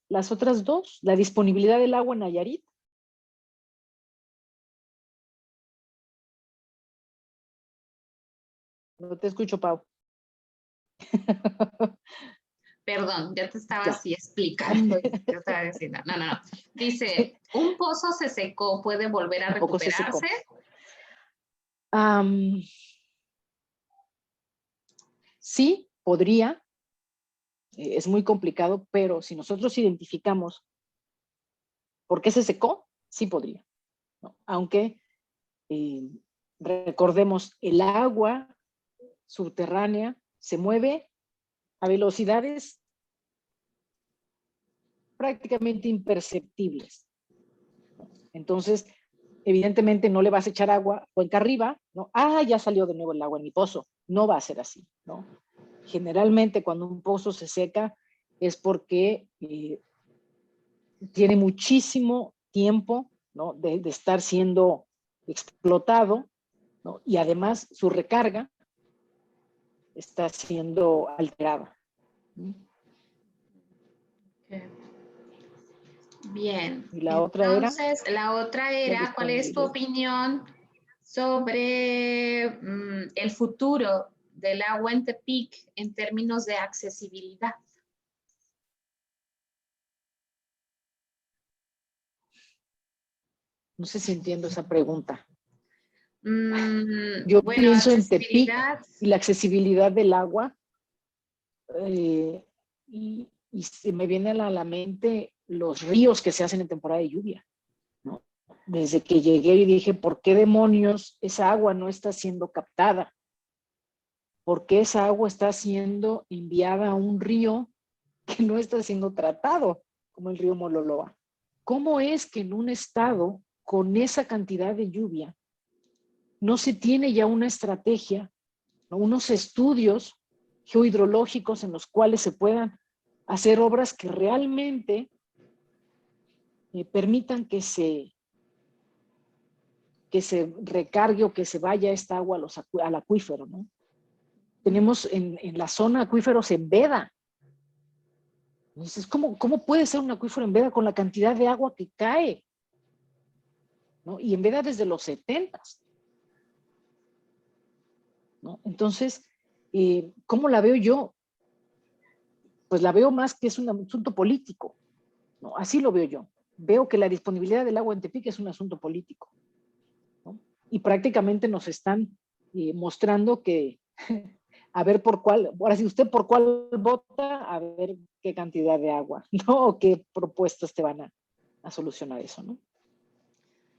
las otras dos? La disponibilidad del agua en Nayarit. No te escucho, Pau. Perdón, ya te estaba así explicando. Yo estaba diciendo, no. Dice, ¿un pozo se secó, puede volver a recuperarse? Sí, podría. Es muy complicado, pero si nosotros identificamos por qué se secó, sí podría, ¿no? Aunque recordemos, el agua subterránea se mueve a velocidades prácticamente imperceptibles. Entonces, evidentemente no le vas a echar agua cuenca arriba, ¿no? Ya salió de nuevo el agua en mi pozo. No va a ser así, ¿no? Generalmente cuando un pozo se seca es porque tiene muchísimo tiempo, ¿no? de estar siendo explotado, ¿no? Y además su recarga está siendo alterada. Bien. Y la otra era, ¿cuál es tu opinión sobre el futuro del agua en Tepic en términos de accesibilidad? No sé si entiendo esa pregunta. Bueno, pienso en Tepic y la accesibilidad del agua, y se me viene a la mente los ríos que se hacen en temporada de lluvia, ¿no? Desde que llegué y dije, ¿por qué demonios esa agua no está siendo captada? ¿Por qué esa agua está siendo enviada a un río que no está siendo tratado, como el río Mololoa? ¿Cómo es que en un estado con esa cantidad de lluvia no se tiene ya una estrategia, ¿no? Unos estudios geohidrológicos en los cuales se puedan hacer obras que realmente permitan que se recargue o que se vaya esta agua al acuífero, ¿no? Tenemos en la zona acuíferos en veda. Entonces, ¿cómo puede ser un acuífero en veda con la cantidad de agua que cae? ¿No? Y en veda desde los 70s. ¿No? Entonces, ¿cómo la veo yo? Pues la veo más que es un asunto político, ¿no? Así lo veo yo. Veo que la disponibilidad del agua en Tepic es un asunto político, ¿no? Y prácticamente nos están mostrando que a ver por cuál, ahora si usted por cuál vota, a ver qué cantidad de agua, ¿no? O qué propuestas te van a solucionar eso, ¿no?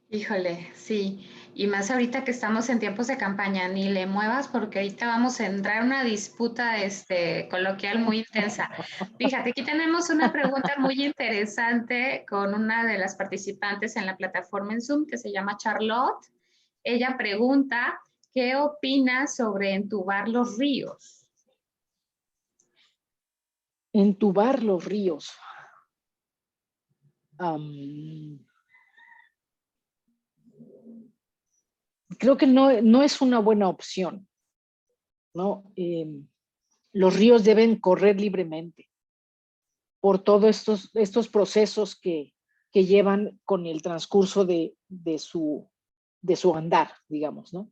Híjole, sí. Y más ahorita que estamos en tiempos de campaña, ni le muevas porque ahorita vamos a entrar en una disputa coloquial muy intensa. Fíjate, aquí tenemos una pregunta muy interesante con una de las participantes en la plataforma en Zoom que se llama Charlotte. Ella pregunta, ¿qué opinas sobre entubar los ríos? Entubar los ríos. Creo que no es una buena opción, ¿no? Los ríos deben correr libremente por todos estos procesos que llevan con el transcurso de su andar, digamos, ¿no?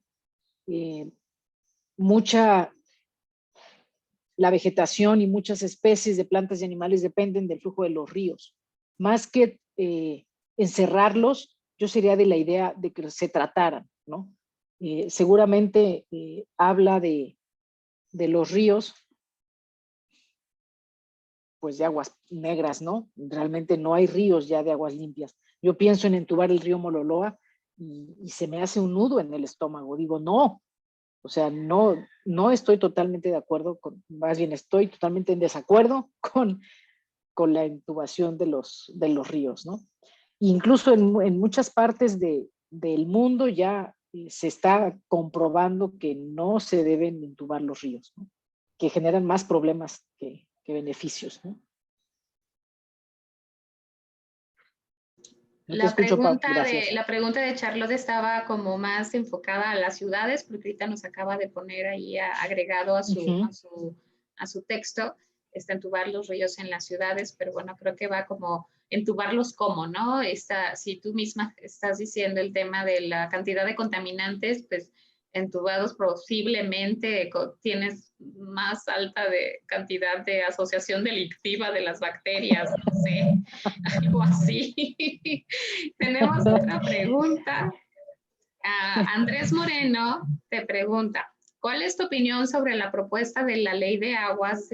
La vegetación y muchas especies de plantas y animales dependen del flujo de los ríos. Más que encerrarlos, yo sería de la idea de que se trataran, ¿no? Seguramente habla de los ríos, pues de aguas negras, ¿no? Realmente no hay ríos ya de aguas limpias. Yo pienso en entubar el río Mololoa y se me hace un nudo en el estómago. Digo, no, o sea, no estoy totalmente de acuerdo más bien estoy totalmente en desacuerdo con la intubación de los ríos, ¿no? Incluso en muchas partes del mundo ya se está comprobando que no se deben intubar los ríos, ¿no? Que generan más problemas que beneficios, ¿no? No te escucho, Pau. Gracias. La pregunta de Charlotte estaba como más enfocada a las ciudades, porque ahorita nos acaba de poner ahí agregado a su texto, entubar los ríos en las ciudades, pero bueno, creo que va como entubarlos como, ¿no? Si tú misma estás diciendo el tema de la cantidad de contaminantes, pues entubados posiblemente tienes más alta cantidad de asociación delictiva de las bacterias, no sé, algo así. Tenemos otra pregunta. Andrés Moreno te pregunta, ¿cuál es tu opinión sobre la propuesta de la ley de aguas,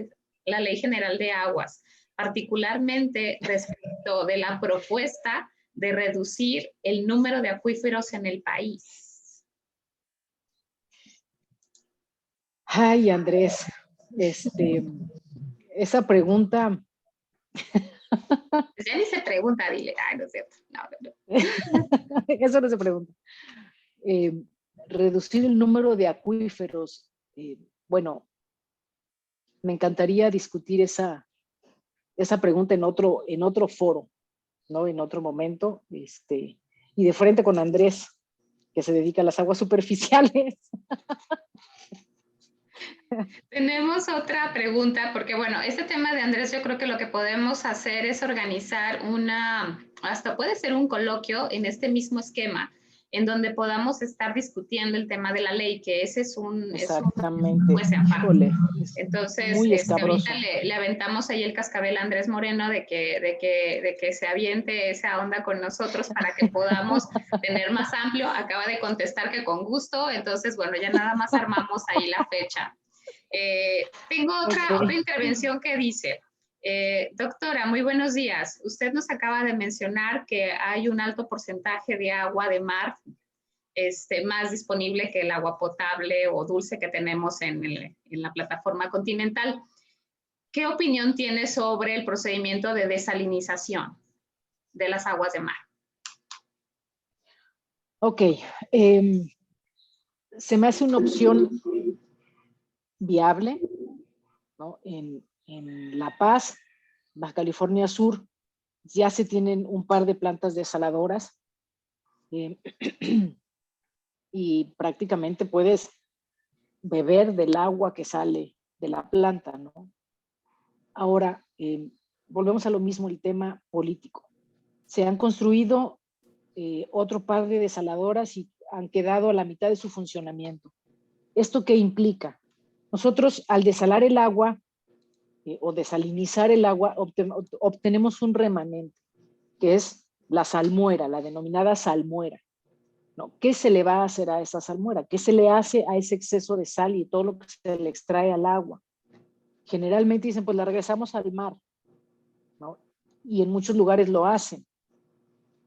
la ley general de aguas, particularmente respecto de la propuesta de reducir el número de acuíferos en el país? Ay, Andrés, esa pregunta. Pues ya ni se pregunta, dile. Ay, no es cierto. No. Eso no se pregunta. Reducir el número de acuíferos. Bueno, me encantaría discutir esa pregunta en otro foro, ¿no? En otro momento, y de frente con Andrés, que se dedica a las aguas superficiales. Tenemos otra pregunta, porque bueno, este tema de Andrés, yo creo que lo que podemos hacer es organizar hasta puede ser un coloquio en este mismo esquema, en donde podamos estar discutiendo el tema de la ley, que ese es un Exactamente. Pues aparte. Híjole, Entonces, muy escabroso. ahorita le aventamos ahí el cascabel a Andrés Moreno de que se aviente esa onda con nosotros para que podamos tener más amplio. Acaba de contestar que con gusto, entonces, bueno, ya nada más armamos ahí la fecha. Tengo otra intervención que dice, doctora, muy buenos días. Usted nos acaba de mencionar que hay un alto porcentaje de agua de mar más disponible que el agua potable o dulce que tenemos en la plataforma continental. ¿Qué opinión tiene sobre el procedimiento de desalinización de las aguas de mar? Ok, se me hace una opción viable, ¿no? En La Paz, Baja California Sur, ya se tienen un par de plantas desaladoras y prácticamente puedes beber del agua que sale de la planta, ¿no? Ahora, volvemos a lo mismo, el tema político. Se han construido otro par de desaladoras y han quedado a la mitad de su funcionamiento. ¿Esto qué implica? Nosotros, al desalar el agua o desalinizar el agua, obtenemos un remanente, que es la salmuera, la denominada salmuera, ¿no? ¿Qué se le va a hacer a esa salmuera? ¿Qué se le hace a ese exceso de sal y todo lo que se le extrae al agua? Generalmente dicen, pues la regresamos al mar, ¿no? Y en muchos lugares lo hacen.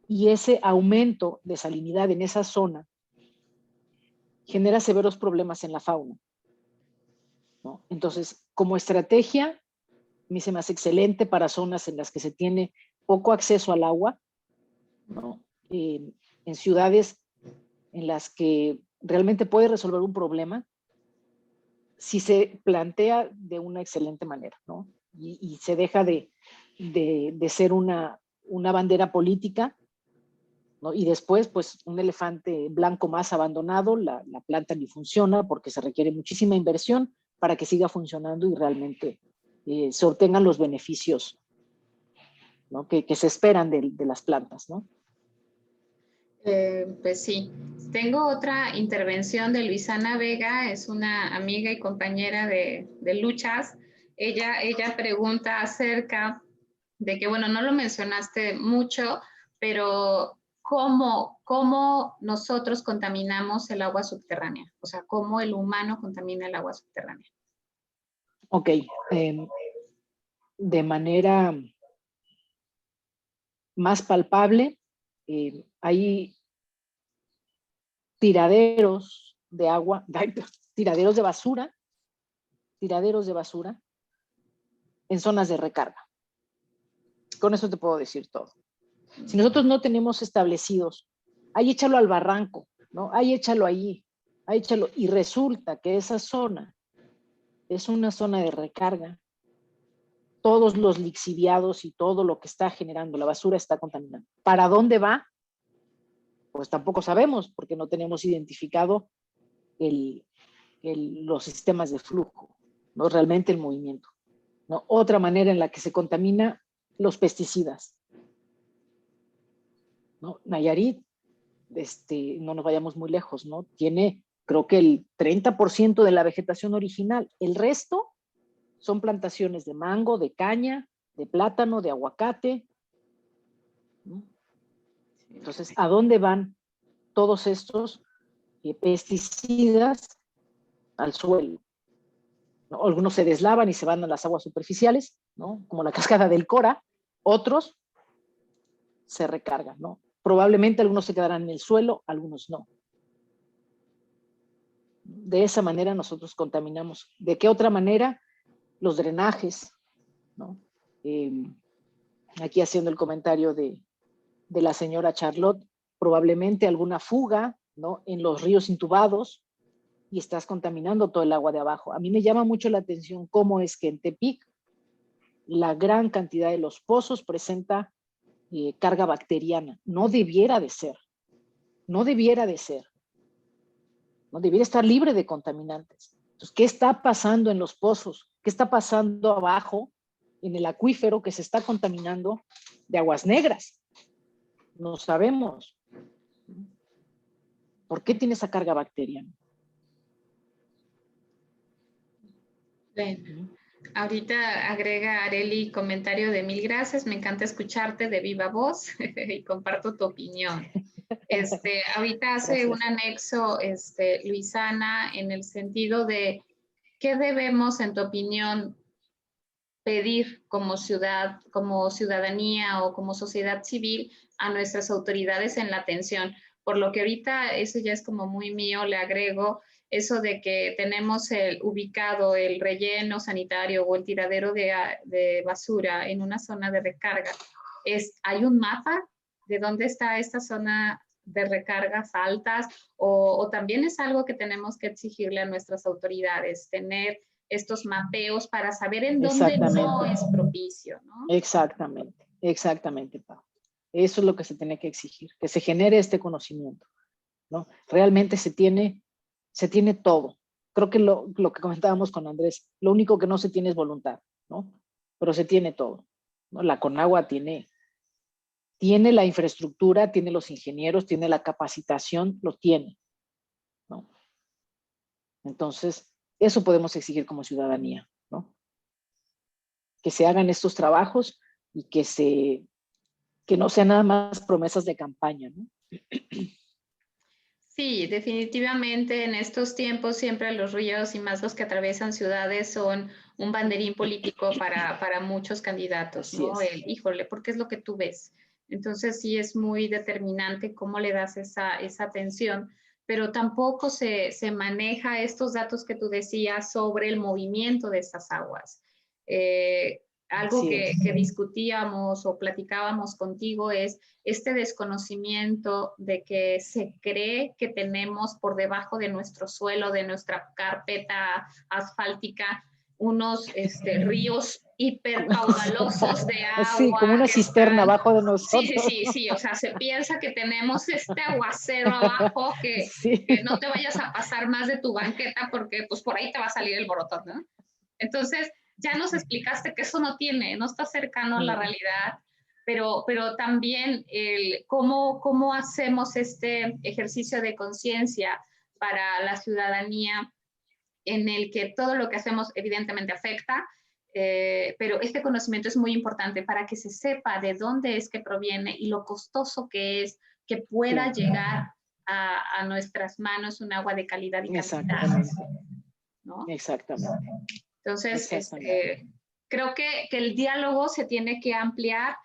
Y ese aumento de salinidad en esa zona genera severos problemas en la fauna, ¿no? Entonces, como estrategia, a mí se me hace excelente para zonas en las que se tiene poco acceso al agua, ¿no? En ciudades en las que realmente puede resolver un problema, si se plantea de una excelente manera, ¿no? Y se deja de ser una bandera política, ¿no? Y después, pues, un elefante blanco más abandonado, la planta ni funciona porque se requiere muchísima inversión para que siga funcionando y realmente se obtengan los beneficios, ¿no? que se esperan de las plantas, ¿no? Pues sí. Tengo otra intervención de Luisana Vega, es una amiga y compañera de luchas. Ella pregunta acerca de que, bueno, no lo mencionaste mucho, pero ¿cómo nosotros contaminamos el agua subterránea? O sea, ¿cómo el humano contamina el agua subterránea? Ok. De manera más palpable, hay tiraderos de agua, tiraderos de basura en zonas de recarga. Con eso te puedo decir todo. Si nosotros no tenemos establecidos, ahí échalo al barranco, ¿no? Ahí échalo allí, ahí échalo. Y resulta que esa zona es una zona de recarga. Todos los lixiviados y todo lo que está generando la basura está contaminando. ¿Para dónde va? Pues tampoco sabemos, porque no tenemos identificado los sistemas de flujo, ¿no? Realmente el movimiento, ¿no? Otra manera en la que se contamina, los pesticidas, ¿no? Nayarit, no nos vayamos muy lejos, ¿no? Tiene, creo que el 30% de la vegetación original. El resto son plantaciones de mango, de caña, de plátano, de aguacate, ¿no? Entonces, ¿a dónde van todos estos pesticidas? Al suelo, ¿no? Algunos se deslavan y se van a las aguas superficiales, ¿no? Como la cascada del Cora. Otros se recargan, ¿no? Probablemente algunos se quedarán en el suelo, algunos no. De esa manera nosotros contaminamos. ¿De qué otra manera? Los drenajes, ¿no? Aquí haciendo el comentario de la señora Charlotte, probablemente alguna fuga, ¿no? En los ríos intubados, y estás contaminando todo el agua de abajo. A mí me llama mucho la atención cómo es que en Tepic la gran cantidad de los pozos presenta carga bacteriana. No debiera de ser. No debiera de ser. No debiera estar libre de contaminantes. Entonces, ¿qué está pasando en los pozos? ¿Qué está pasando abajo en el acuífero que se está contaminando de aguas negras? No sabemos. ¿Por qué tiene esa carga bacteriana? Bueno, ahorita agrega Areli comentario de mil gracias, me encanta escucharte de viva voz y comparto tu opinión. Ahorita hace un anexo, Luisana, en el sentido de qué debemos, en tu opinión, pedir como ciudad, como ciudadanía o como sociedad civil a nuestras autoridades en la atención. Por lo que ahorita eso ya es como muy mío, le agrego eso de que tenemos ubicado el relleno sanitario o el tiradero de basura en una zona de recarga. ¿Hay un mapa de dónde está esta zona de recargas altas? O también es algo que tenemos que exigirle a nuestras autoridades, tener estos mapeos para saber en dónde no es propicio, ¿no? Exactamente, Pau. Eso es lo que se tiene que exigir, que se genere este conocimiento, ¿no? Realmente se tiene todo. Creo que lo que comentábamos con Andrés, lo único que no se tiene es voluntad, ¿no? Pero se tiene todo, ¿no? La Conagua tiene la infraestructura, tiene los ingenieros, tiene la capacitación, lo tiene, ¿no? Entonces, eso podemos exigir como ciudadanía, ¿no? Que se hagan estos trabajos y que no sean nada más promesas de campaña, ¿no? Sí, definitivamente en estos tiempos siempre los ríos y más los que atraviesan ciudades son un banderín político para muchos candidatos, ¿no? Híjole, porque es lo que tú ves. Entonces sí es muy determinante cómo le das esa atención, pero tampoco se maneja estos datos que tú decías sobre el movimiento de estas aguas. Algo que discutíamos o platicábamos contigo es este desconocimiento de que se cree que tenemos por debajo de nuestro suelo, de nuestra carpeta asfáltica, unos ríos hipercaudalosos de agua. Sí, como una cisterna abajo de nosotros. Sí, o sea, se piensa que tenemos este aguacero abajo, que no te vayas a pasar más de tu banqueta porque pues por ahí te va a salir el borotón, ¿no? Entonces, ya nos explicaste que eso no está cercano a la realidad, pero también cómo hacemos este ejercicio de conciencia para la ciudadanía en el que todo lo que hacemos evidentemente afecta, pero este conocimiento es muy importante para que se sepa de dónde es que proviene y lo costoso que es que pueda llegar a nuestras manos un agua de calidad y cantidad, ¿no? Exactamente. Entonces, creo que el diálogo se tiene que ampliar.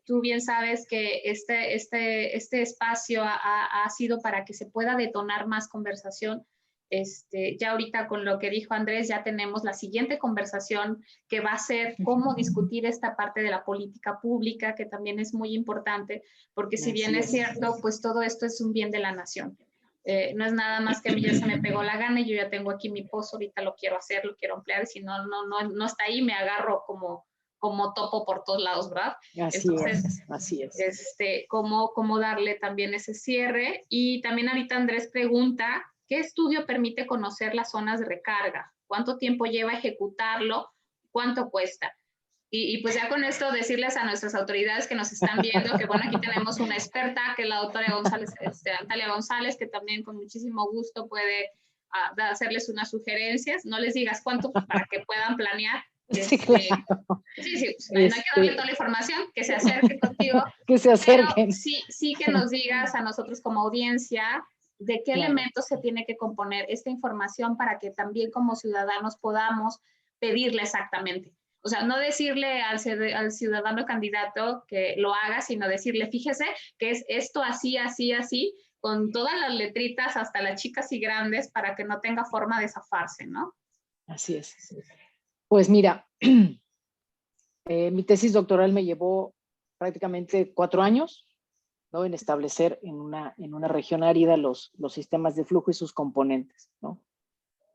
Tú bien sabes que este espacio ha sido para que se pueda detonar más conversación. Ya ahorita con lo que dijo Andrés, ya tenemos la siguiente conversación que va a ser cómo discutir esta parte de la política pública, que también es muy importante, porque si bien es cierto, pues todo esto es un bien de la nación. No es nada más que a mí ya se me pegó la gana y yo ya tengo aquí mi pozo, ahorita lo quiero hacer, lo quiero ampliar, y si no está ahí, me agarro como topo por todos lados, ¿verdad? Así es. Cómo darle también ese cierre. Y también ahorita Andrés pregunta, ¿qué estudio permite conocer las zonas de recarga? ¿Cuánto tiempo lleva ejecutarlo? ¿Cuánto cuesta? Y pues ya con esto decirles a nuestras autoridades que nos están viendo que bueno, aquí tenemos una experta que es la doctora González, Natalia González, que también con muchísimo gusto puede hacerles unas sugerencias. No les digas cuánto para que puedan planear. Sí, claro. Sí, pues, no hay que darle toda la información, que se acerque contigo. Que se acerquen. Pero sí que nos digas a nosotros como audiencia de qué elementos se tiene que componer esta información para que también como ciudadanos podamos pedirle exactamente. O sea, no decirle al ciudadano candidato que lo haga, sino decirle, fíjese que es esto así, así, así, con todas las letritas, hasta las chicas y grandes, para que no tenga forma de zafarse, ¿no? Así es. Pues mira, mi tesis doctoral me llevó prácticamente 4 años, ¿no? En establecer en una región árida los sistemas de flujo y sus componentes, ¿no?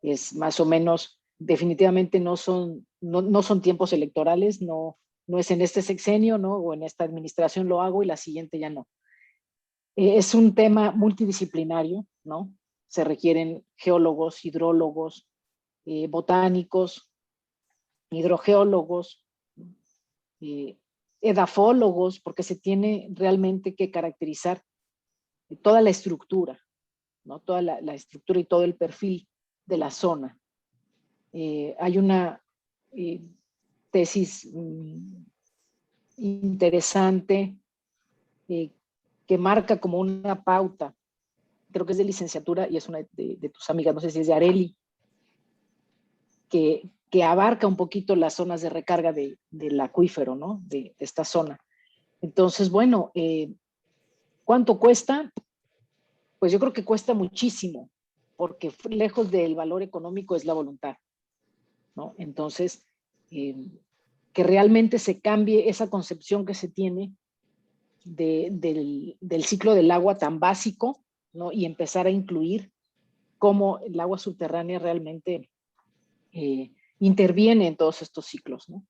Es más o menos, definitivamente no son tiempos electorales, no es en este sexenio, ¿no? O en esta administración lo hago y la siguiente ya no. Es un tema multidisciplinario, ¿no? Se requieren geólogos, hidrólogos, botánicos, hidrogeólogos, edafólogos, porque se tiene realmente que caracterizar toda la estructura, ¿no? Toda la estructura y todo el perfil de la zona. Hay una tesis interesante que marca como una pauta, creo que es de licenciatura y es una de tus amigas, no sé si es de Areli, que abarca un poquito las zonas de recarga del acuífero, ¿no? De esta zona. Entonces, bueno, ¿cuánto cuesta? Pues yo creo que cuesta muchísimo, porque lejos del valor económico es la voluntad, ¿no? Entonces, que realmente se cambie esa concepción que se tiene del ciclo del agua tan básico, ¿no? Y empezar a incluir cómo el agua subterránea realmente interviene en todos estos ciclos, ¿no?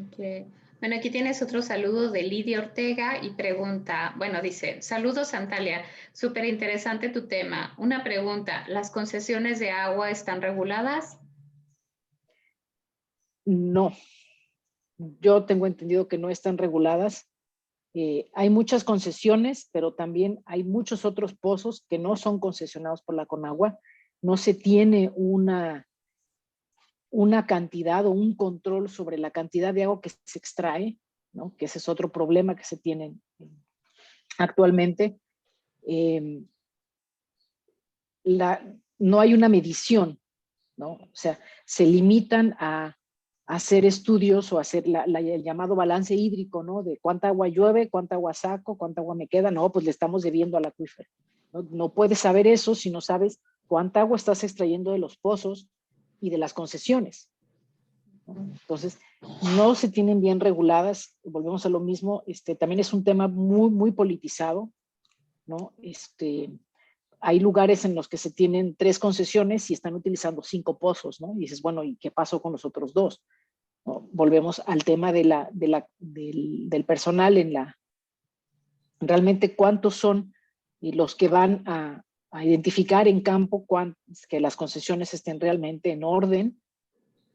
Okay. Bueno, aquí tienes otro saludo de Lidia Ortega y pregunta, bueno, dice, saludos Santalia, súper interesante tu tema. Una pregunta, ¿las concesiones de agua están reguladas? No, yo tengo entendido que no están reguladas. Hay muchas concesiones, pero también hay muchos otros pozos que no son concesionados por la Conagua. No se tiene una cantidad o un control sobre la cantidad de agua que se extrae, ¿no? Que ese es otro problema que se tiene actualmente. No hay una medición, ¿no? O sea, se limitan a hacer estudios o hacer el llamado balance hídrico, ¿no? De cuánta agua llueve, cuánta agua saco, cuánta agua me queda. No, pues le estamos debiendo al acuífero. No puedes saber eso si no sabes cuánta agua estás extrayendo de los pozos y de las concesiones, ¿no? Entonces, no se tienen bien reguladas. Volvemos a lo mismo. También es un tema muy, muy politizado, ¿no? Hay lugares en los que se tienen 3 concesiones y están utilizando 5 pozos, ¿no? Y dices, bueno, ¿y qué pasó con los otros 2? ¿No? Volvemos al tema del personal realmente cuántos son y los que van a identificar en campo que las concesiones estén realmente en orden,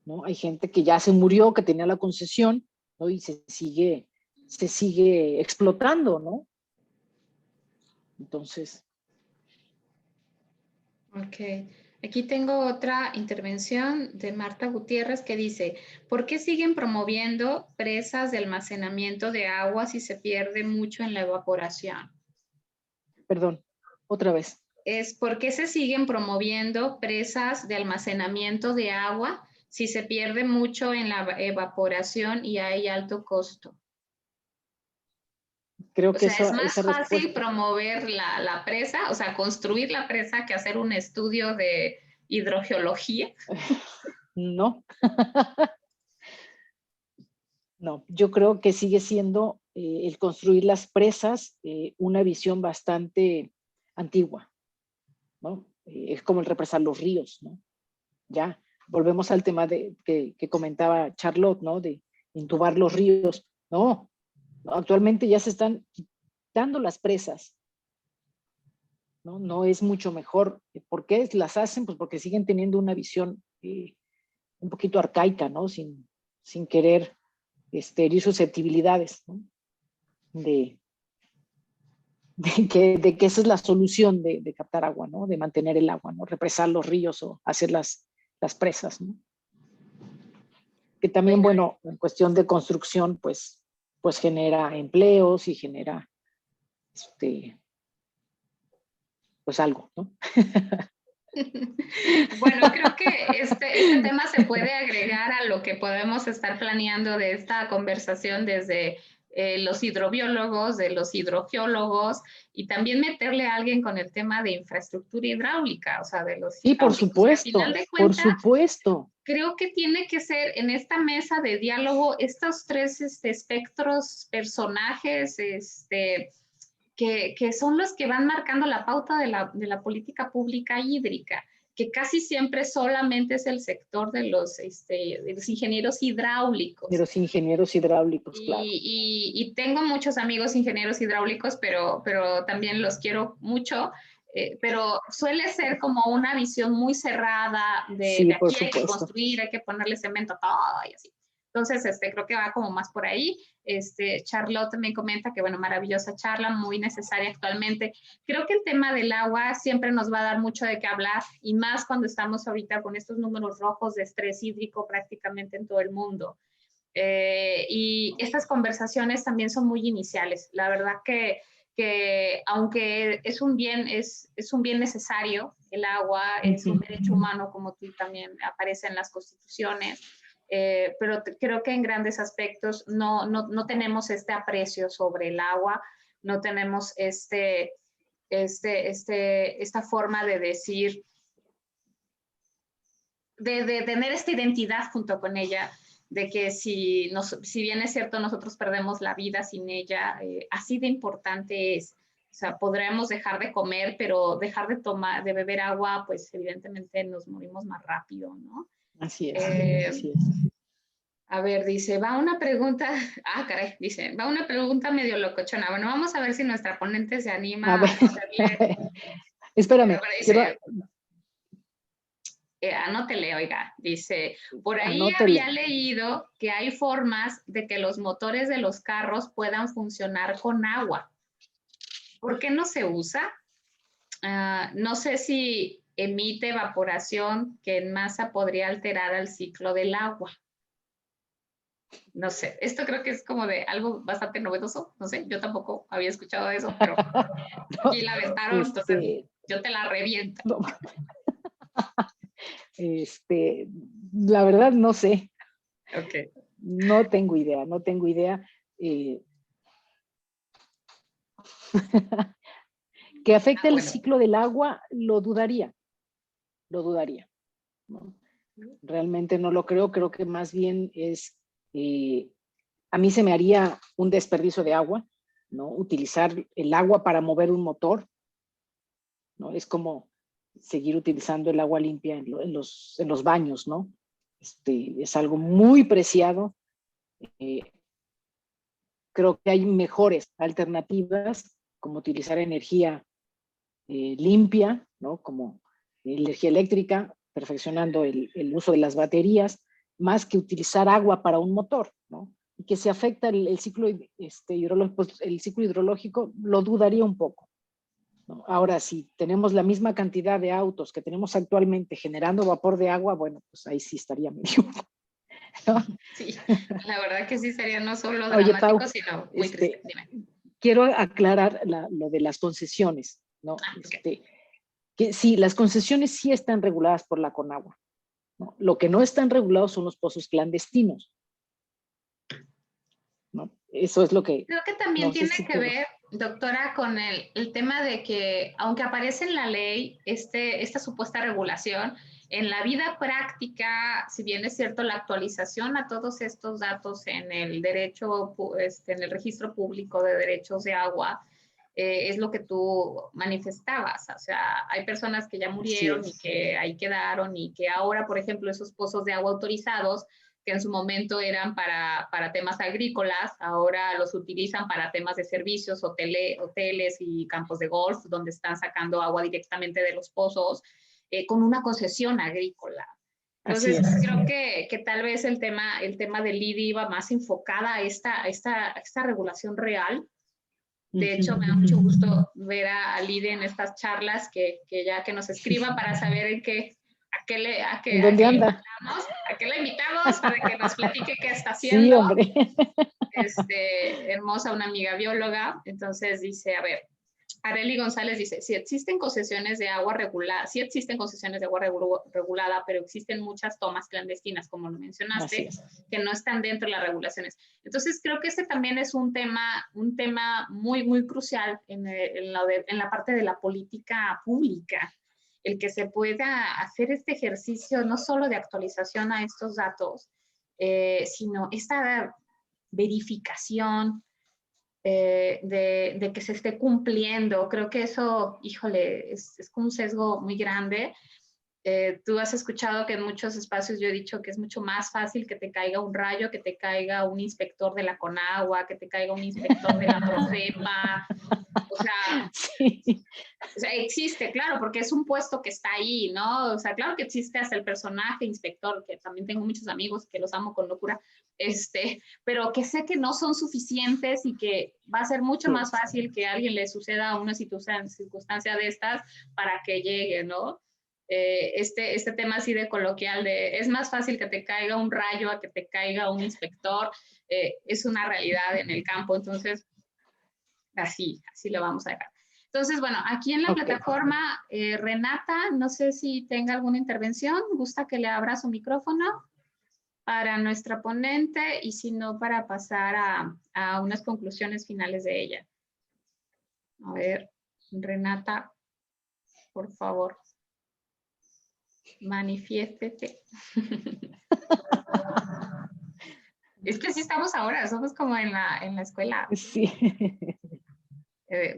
¿no? Hay gente que ya se murió, que tenía la concesión, ¿no? Y se sigue explotando, ¿no? Entonces... Ok. Aquí tengo otra intervención de Marta Gutiérrez que dice, ¿por qué siguen promoviendo presas de almacenamiento de agua si se pierde mucho en la evaporación? Perdón, otra vez. Es ¿por qué se siguen promoviendo presas de almacenamiento de agua si se pierde mucho en la evaporación y hay alto costo? Creo O que sea, es esa más fácil respuesta... promover la presa, o sea, construir la presa que hacer un estudio de hidrogeología. No, no, yo creo que sigue siendo el construir las presas una visión bastante antigua, ¿no? Es como el represar los ríos, ¿no? Ya, volvemos al tema que comentaba Charlotte, ¿no? De intubar los ríos. No, actualmente ya se están quitando las presas, ¿no? No es mucho mejor. ¿Por qué las hacen? Pues porque siguen teniendo una visión un poquito arcaica, ¿no? Sin querer herir susceptibilidades, ¿no? De, de que esa es la solución de captar agua, ¿no? De mantener el agua, ¿no? Represar los ríos o hacer las presas, ¿no? Que también, bueno, en cuestión de construcción, pues genera empleos y genera, pues algo, ¿no? Bueno, creo que este tema se puede agregar a lo que podemos estar planeando de esta conversación desde los hidrobiólogos, de los hidrogeólogos y también meterle a alguien con el tema de infraestructura hidráulica, o sea, de los Sí, por hidráulicos. Y al supuesto, final de por cuentas, supuesto. creo que tiene que ser en esta mesa de diálogo estos tres espectros, personajes, que son los que van marcando la pauta de la política pública hídrica, que casi siempre solamente es el sector de los ingenieros hidráulicos. De los ingenieros hidráulicos, claro. Y tengo muchos amigos ingenieros hidráulicos, pero también los quiero mucho. Pero suele ser como una visión muy cerrada Sí, de por aquí hay que supuesto. construir, hay que ponerle cemento a todo y así. Entonces, creo que va como más por ahí. Charlotte me comenta que, bueno, maravillosa charla, muy necesaria actualmente. Creo que el tema del agua siempre nos va a dar mucho de qué hablar, y más cuando estamos ahorita con estos números rojos de estrés hídrico prácticamente en todo el mundo. Y estas conversaciones también son muy iniciales. La verdad que aunque es un bien necesario, el agua es un derecho humano, como tú también aparece en las constituciones, pero creo que en grandes aspectos no tenemos este aprecio sobre el agua, no tenemos esta forma de decir, de tener esta identidad junto con ella, de que si bien es cierto nosotros perdemos la vida sin ella, así de importante es. O sea, podremos dejar de comer, pero dejar de beber agua, pues evidentemente nos morimos más rápido, ¿no? Así es, así es. A ver, dice, va una pregunta, caray, dice, va una pregunta medio locochona. Bueno, vamos a ver si nuestra ponente se anima a hacerle. Espérame, anótele, oiga, dice, por ahí anótele. había leído que hay formas de que los motores de los carros puedan funcionar con agua. ¿Por qué no se usa? No sé si emite evaporación que en masa podría alterar el ciclo del agua. No sé, esto creo que es como de algo bastante novedoso, no sé, yo tampoco había escuchado eso, pero aquí la aventaron, entonces yo te la reviento. No. La verdad no sé. Okay. No tengo idea. Que afecte el ciclo del agua, lo dudaría. ¿No? Realmente no lo creo que más bien es, a mí se me haría un desperdicio de agua, ¿no? Utilizar el agua para mover un motor, ¿no? Es como seguir utilizando el agua limpia en los baños, ¿no? Es algo muy preciado. Creo que hay mejores alternativas, como utilizar energía limpia, ¿no? Como energía eléctrica, perfeccionando el uso de las baterías, más que utilizar agua para un motor, ¿no? Y que se afecta el ciclo hidrológico, pues el ciclo hidrológico, lo dudaría un poco, ¿no? Ahora, si tenemos la misma cantidad de autos que tenemos actualmente generando vapor de agua, bueno, pues ahí sí estaría medio, ¿no? Sí, la verdad que sí sería no solo dramático, Pau, sino muy triste. Dime. Quiero aclarar lo de las concesiones, ¿no? Okay. Que sí, las concesiones sí están reguladas por la Conagua, ¿no? Lo que no están regulados son los pozos clandestinos, ¿no? Eso es lo que... Creo que también tiene que ver, doctora, con el tema de que, aunque aparece en la ley esta supuesta regulación, en la vida práctica, si bien es cierto, la actualización a todos estos datos en el derecho, en el registro público de derechos de agua, es lo que tú manifestabas. O sea, hay personas que ya murieron y que ahí quedaron, y que ahora, por ejemplo, esos pozos de agua autorizados, que en su momento eran para temas agrícolas, ahora los utilizan para temas de servicios, hoteles y campos de golf, donde están sacando agua directamente de los pozos, con una concesión agrícola. Entonces, creo que tal vez el tema del IDI iba más enfocada a esta regulación real. De hecho, me da mucho gusto ver a Lide en estas charlas, que ya que nos escriba para saber a qué la invitamos para que nos platique qué está haciendo. Sí, hombre. Hermosa, una amiga bióloga. Entonces dice, a ver, Arely González dice, si existen concesiones de agua regulada, pero existen muchas tomas clandestinas, como lo mencionaste, que no están dentro de las regulaciones. Entonces, creo que este también es un tema muy, muy crucial en la parte de la política pública, el que se pueda hacer este ejercicio no solo de actualización a estos datos, sino esta verificación, de que se esté cumpliendo. Creo que eso, híjole, es un sesgo muy grande. Tú has escuchado que en muchos espacios yo he dicho que es mucho más fácil que te caiga un rayo, que te caiga un inspector de la Conagua, que te caiga un inspector de la Profepa. O sea, sí. O sea, existe, claro, porque es un puesto que está ahí, ¿no? O sea, claro que existe hasta el personaje inspector, que también tengo muchos amigos que los amo con locura, pero que sé que no son suficientes y que va a ser mucho más fácil que a alguien le suceda una circunstancia de estas para que llegue, ¿no? Este tema así de coloquial de es más fácil que te caiga un rayo a que te caiga un inspector, es una realidad en el campo, entonces así lo vamos a dejar. Entonces, bueno, aquí en la plataforma, Renata, no sé si tenga alguna intervención, gusta que le abra su micrófono para nuestra ponente y si no, para pasar a unas conclusiones finales de ella. A ver, Renata, por favor, manifiéstete. Es que así estamos ahora, somos como en la escuela. Sí.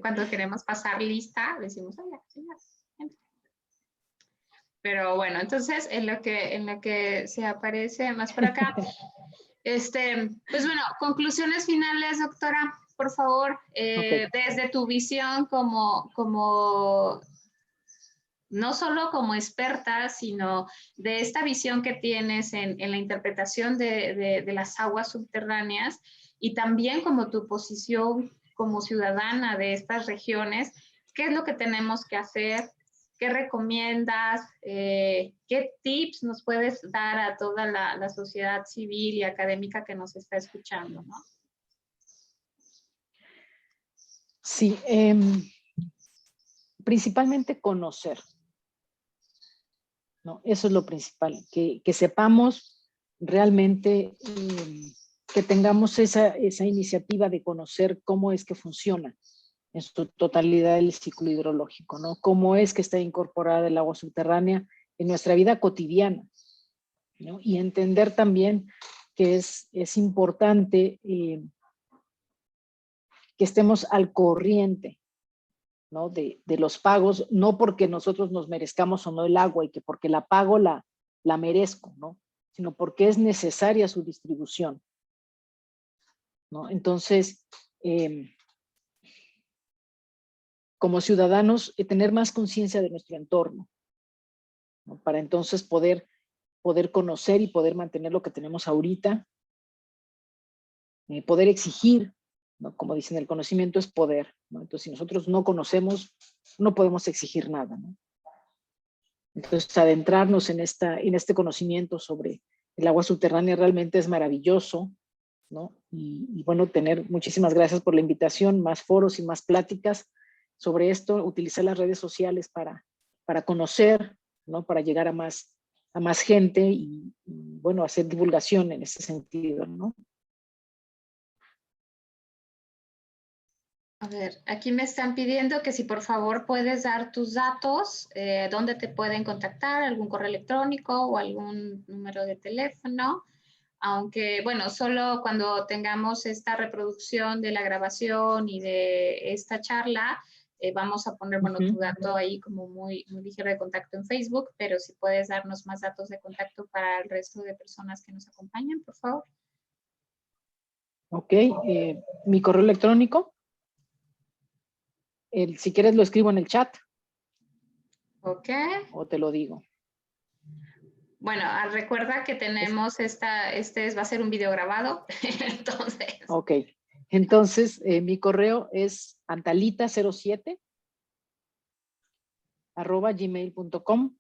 Cuando queremos pasar lista, decimos, oye, pero bueno, entonces en lo que se aparece más por acá, pues bueno, conclusiones finales, doctora, por favor, desde tu visión como no solo como experta, sino de esta visión que tienes en la interpretación de las aguas subterráneas y también como tu posición como ciudadana de estas regiones, ¿qué es lo que tenemos que hacer? ¿Qué recomiendas? ¿Qué tips nos puedes dar a toda la sociedad civil y académica que nos está escuchando, ¿no? Sí, principalmente conocer, ¿no? Eso es lo principal, que sepamos realmente, que tengamos esa iniciativa de conocer cómo es que funciona en su totalidad el ciclo hidrológico, ¿no? Cómo es que está incorporada el agua subterránea en nuestra vida cotidiana, ¿no? Y entender también que es importante que estemos al corriente, ¿no? De los pagos, no porque nosotros nos merezcamos o no el agua y que porque la pago la merezco, ¿no? Sino porque es necesaria su distribución, ¿no? Entonces, como ciudadanos, tener más conciencia de nuestro entorno, ¿no? Para entonces poder conocer y poder mantener lo que tenemos ahorita, poder exigir, ¿no? Como dicen, el conocimiento es poder, ¿no? Entonces, si nosotros no conocemos, no podemos exigir nada, ¿no? Entonces, adentrarnos en este conocimiento sobre el agua subterránea realmente es maravilloso, ¿no? Y bueno, muchísimas gracias por la invitación, más foros y más pláticas sobre esto, utilizar las redes sociales para conocer, ¿no? Para llegar a más gente y bueno, hacer divulgación en ese sentido, ¿no? A ver, aquí me están pidiendo que si por favor puedes dar tus datos, dónde te pueden contactar, algún correo electrónico o algún número de teléfono. Aunque, bueno, solo cuando tengamos esta reproducción de la grabación y de esta charla, vamos a poner, bueno, tu dato ahí como muy ligero de contacto en Facebook, pero si puedes darnos más datos de contacto para el resto de personas que nos acompañan, por favor. Ok, mi correo electrónico, si quieres lo escribo en el chat. Ok. O te lo digo. Bueno, recuerda que tenemos va a ser un video grabado, entonces. Ok, entonces mi correo es antalita07 @gmail.com.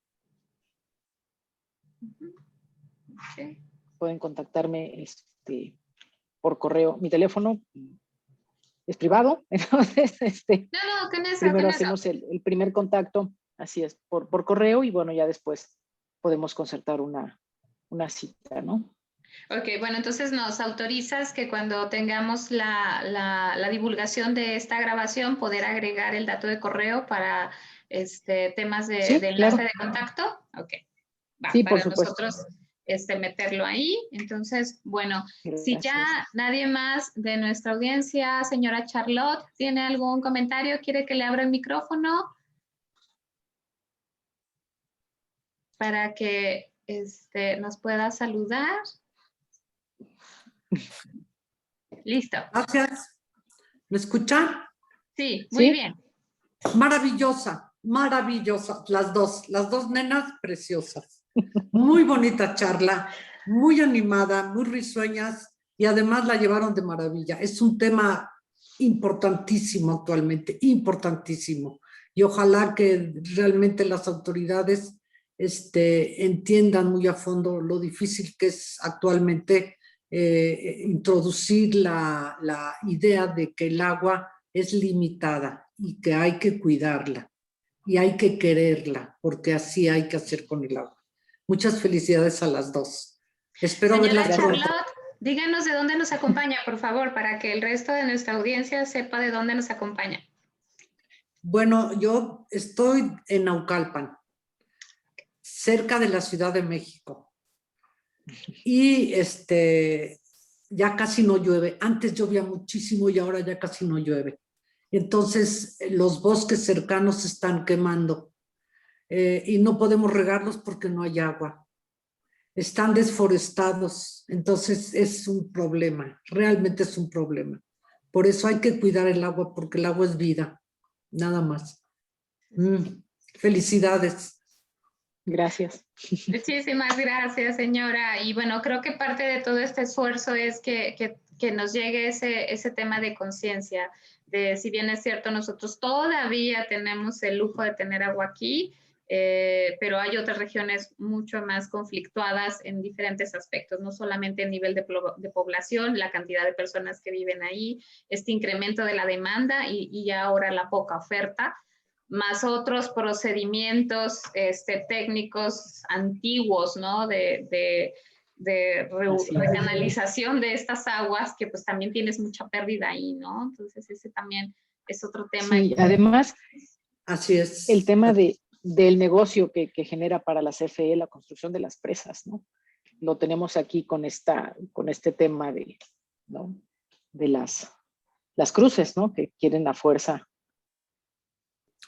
Okay. Pueden contactarme por correo. Mi teléfono es privado, entonces No, con eso, primero hacemos el primer contacto, así es, por correo y bueno, ya después podemos concertar una cita, ¿no? Ok, bueno, entonces nos autorizas que cuando tengamos la divulgación de esta grabación, poder agregar el dato de correo para temas de enlace claro. de contacto. Ok, va, sí, para por supuesto. nosotros meterlo ahí. Entonces, bueno, Gracias. Si ya nadie más de nuestra audiencia, señora Charlotte, ¿tiene algún comentario? ¿Quiere que le abra el micrófono? para que nos pueda saludar. Listo. Gracias. ¿Me escuchan? Sí, muy bien. Maravillosa, maravillosa. Las dos nenas preciosas. Muy bonita charla, muy animada, muy risueñas y además la llevaron de maravilla. Es un tema importantísimo actualmente, importantísimo. Y ojalá que realmente las autoridades entiendan muy a fondo lo difícil que es actualmente introducir la idea de que el agua es limitada y que hay que cuidarla y hay que quererla, porque así hay que hacer con el agua. Muchas felicidades a las dos. Espero Señora verlas pronto. Charlotte, díganos de dónde nos acompaña, por favor, para que el resto de nuestra audiencia sepa de dónde nos acompaña. Bueno, yo estoy en Naucalpan, cerca de la Ciudad de México. Y ya casi no llueve. Antes llovía muchísimo y ahora ya casi no llueve. Entonces, los bosques cercanos se están quemando y no podemos regarlos porque no hay agua. Están desforestados, entonces es un problema, realmente es un problema. Por eso hay que cuidar el agua, porque el agua es vida, nada más. Felicidades. Gracias. Muchísimas gracias, señora. Y bueno, creo que parte de todo este esfuerzo es que nos llegue ese tema de conciencia, de si bien es cierto, nosotros todavía tenemos el lujo de tener agua aquí, pero hay otras regiones mucho más conflictuadas en diferentes aspectos, no solamente a nivel de población, la cantidad de personas que viven ahí, este incremento de la demanda y ahora la poca oferta, más otros procedimientos técnicos antiguos, ¿no? De recanalización de estas aguas, que pues también tienes mucha pérdida ahí, ¿no? Entonces ese también es otro tema. Sí, además, así es. El tema del negocio que genera para la CFE la construcción de las presas, ¿no? Lo tenemos aquí con este tema ¿no? De las cruces, ¿no? Que quieren a fuerza.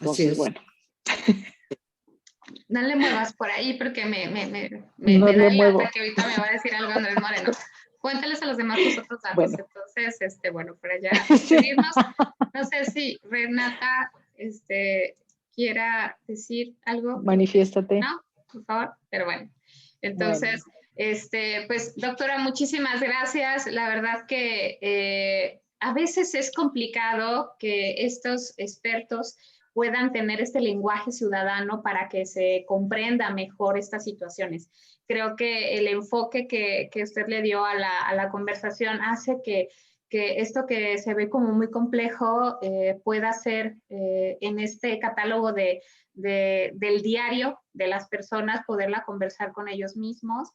Entonces, así es. bueno. No le muevas por ahí porque me No da le muevo. lata que ahorita me va a decir algo Andrés Moreno. Cuéntales a los demás tus otros datos. Bueno. Entonces, bueno, para ya despedirnos, no sé si Renata quiera decir algo. Manifiéstate. No, por favor, pero bueno. Entonces, pues, doctora, muchísimas gracias. La verdad que a veces es complicado que estos expertos puedan tener este lenguaje ciudadano para que se comprenda mejor estas situaciones. Creo que el enfoque que usted le dio a la conversación hace que esto que se ve como muy complejo pueda ser en este catálogo del diario de las personas, poderla conversar con ellos mismos,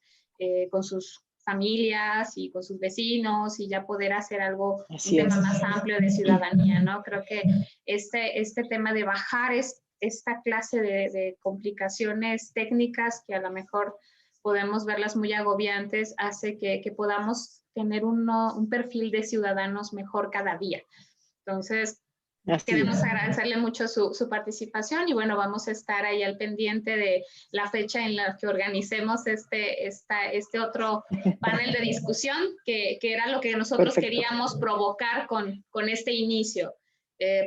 con sus familias y con sus vecinos y ya poder hacer algo, un tema más amplio de ciudadanía, ¿no? Creo que este tema de bajar esta clase de complicaciones técnicas que a lo mejor podemos verlas muy agobiantes, hace que podamos tener un perfil de ciudadanos mejor cada día. Entonces, queremos agradecerle mucho su participación y bueno, vamos a estar ahí al pendiente de la fecha en la que organicemos este otro panel de discusión, que era lo que nosotros queríamos provocar con este inicio.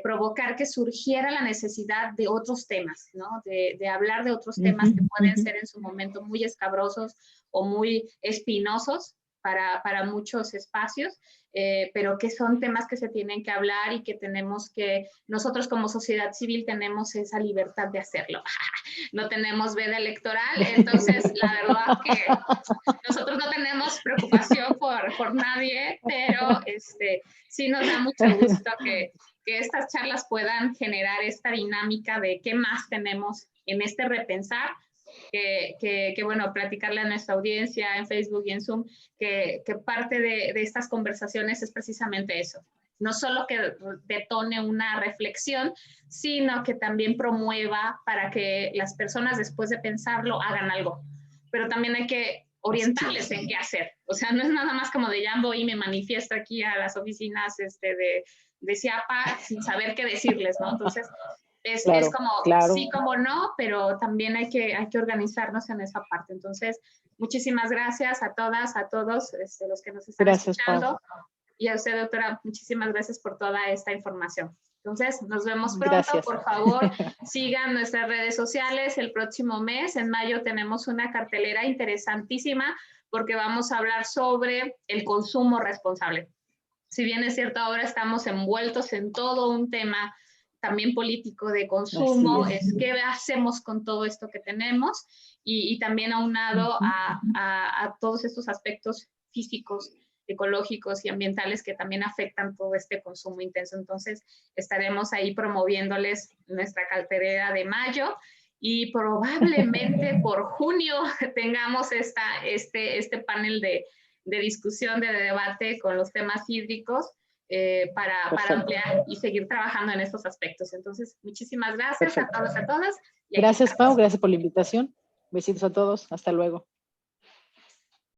Provocar que surgiera la necesidad de otros temas, ¿no? De hablar de otros temas que pueden ser en su momento muy escabrosos o muy espinosos para muchos espacios, pero que son temas que se tienen que hablar y que tenemos que, nosotros como sociedad civil tenemos esa libertad de hacerlo. No tenemos veda electoral, entonces la verdad que nosotros no tenemos preocupación por nadie, pero sí nos da mucho gusto que estas charlas puedan generar esta dinámica de qué más tenemos en este repensar, que bueno, platicarle a nuestra audiencia en Facebook y en Zoom, que parte de estas conversaciones es precisamente eso. No solo que detone una reflexión, sino que también promueva para que las personas después de pensarlo hagan algo. Pero también hay que orientarles en qué hacer. O sea, no es nada más como de ya voy y me manifiesto aquí a las oficinas de CIAPA sin saber qué decirles, ¿no? Entonces, Es Claro, como claro. sí como no, pero también hay que organizarnos en esa parte. Entonces, muchísimas gracias a todas, a todos los que nos están Gracias, escuchando. Pau. Y a usted, doctora, muchísimas gracias por toda esta información. Entonces, nos vemos pronto. Gracias. Por favor, sigan nuestras redes sociales. El próximo mes, en mayo, tenemos una cartelera interesantísima porque vamos a hablar sobre el consumo responsable. Si bien es cierto, ahora estamos envueltos en todo un tema también político de consumo, es qué hacemos con todo esto que tenemos y también aunado a todos estos aspectos físicos, ecológicos y ambientales que también afectan todo este consumo intenso. Entonces, estaremos ahí promoviéndoles nuestra cartelera de mayo y probablemente por junio tengamos este panel de discusión, de debate con los temas hídricos para ampliar y seguir trabajando en estos aspectos. Entonces, muchísimas gracias. Perfecto. A todos, a todas. Gracias, Pau. Gracias por la invitación. Besitos a todos. Hasta luego.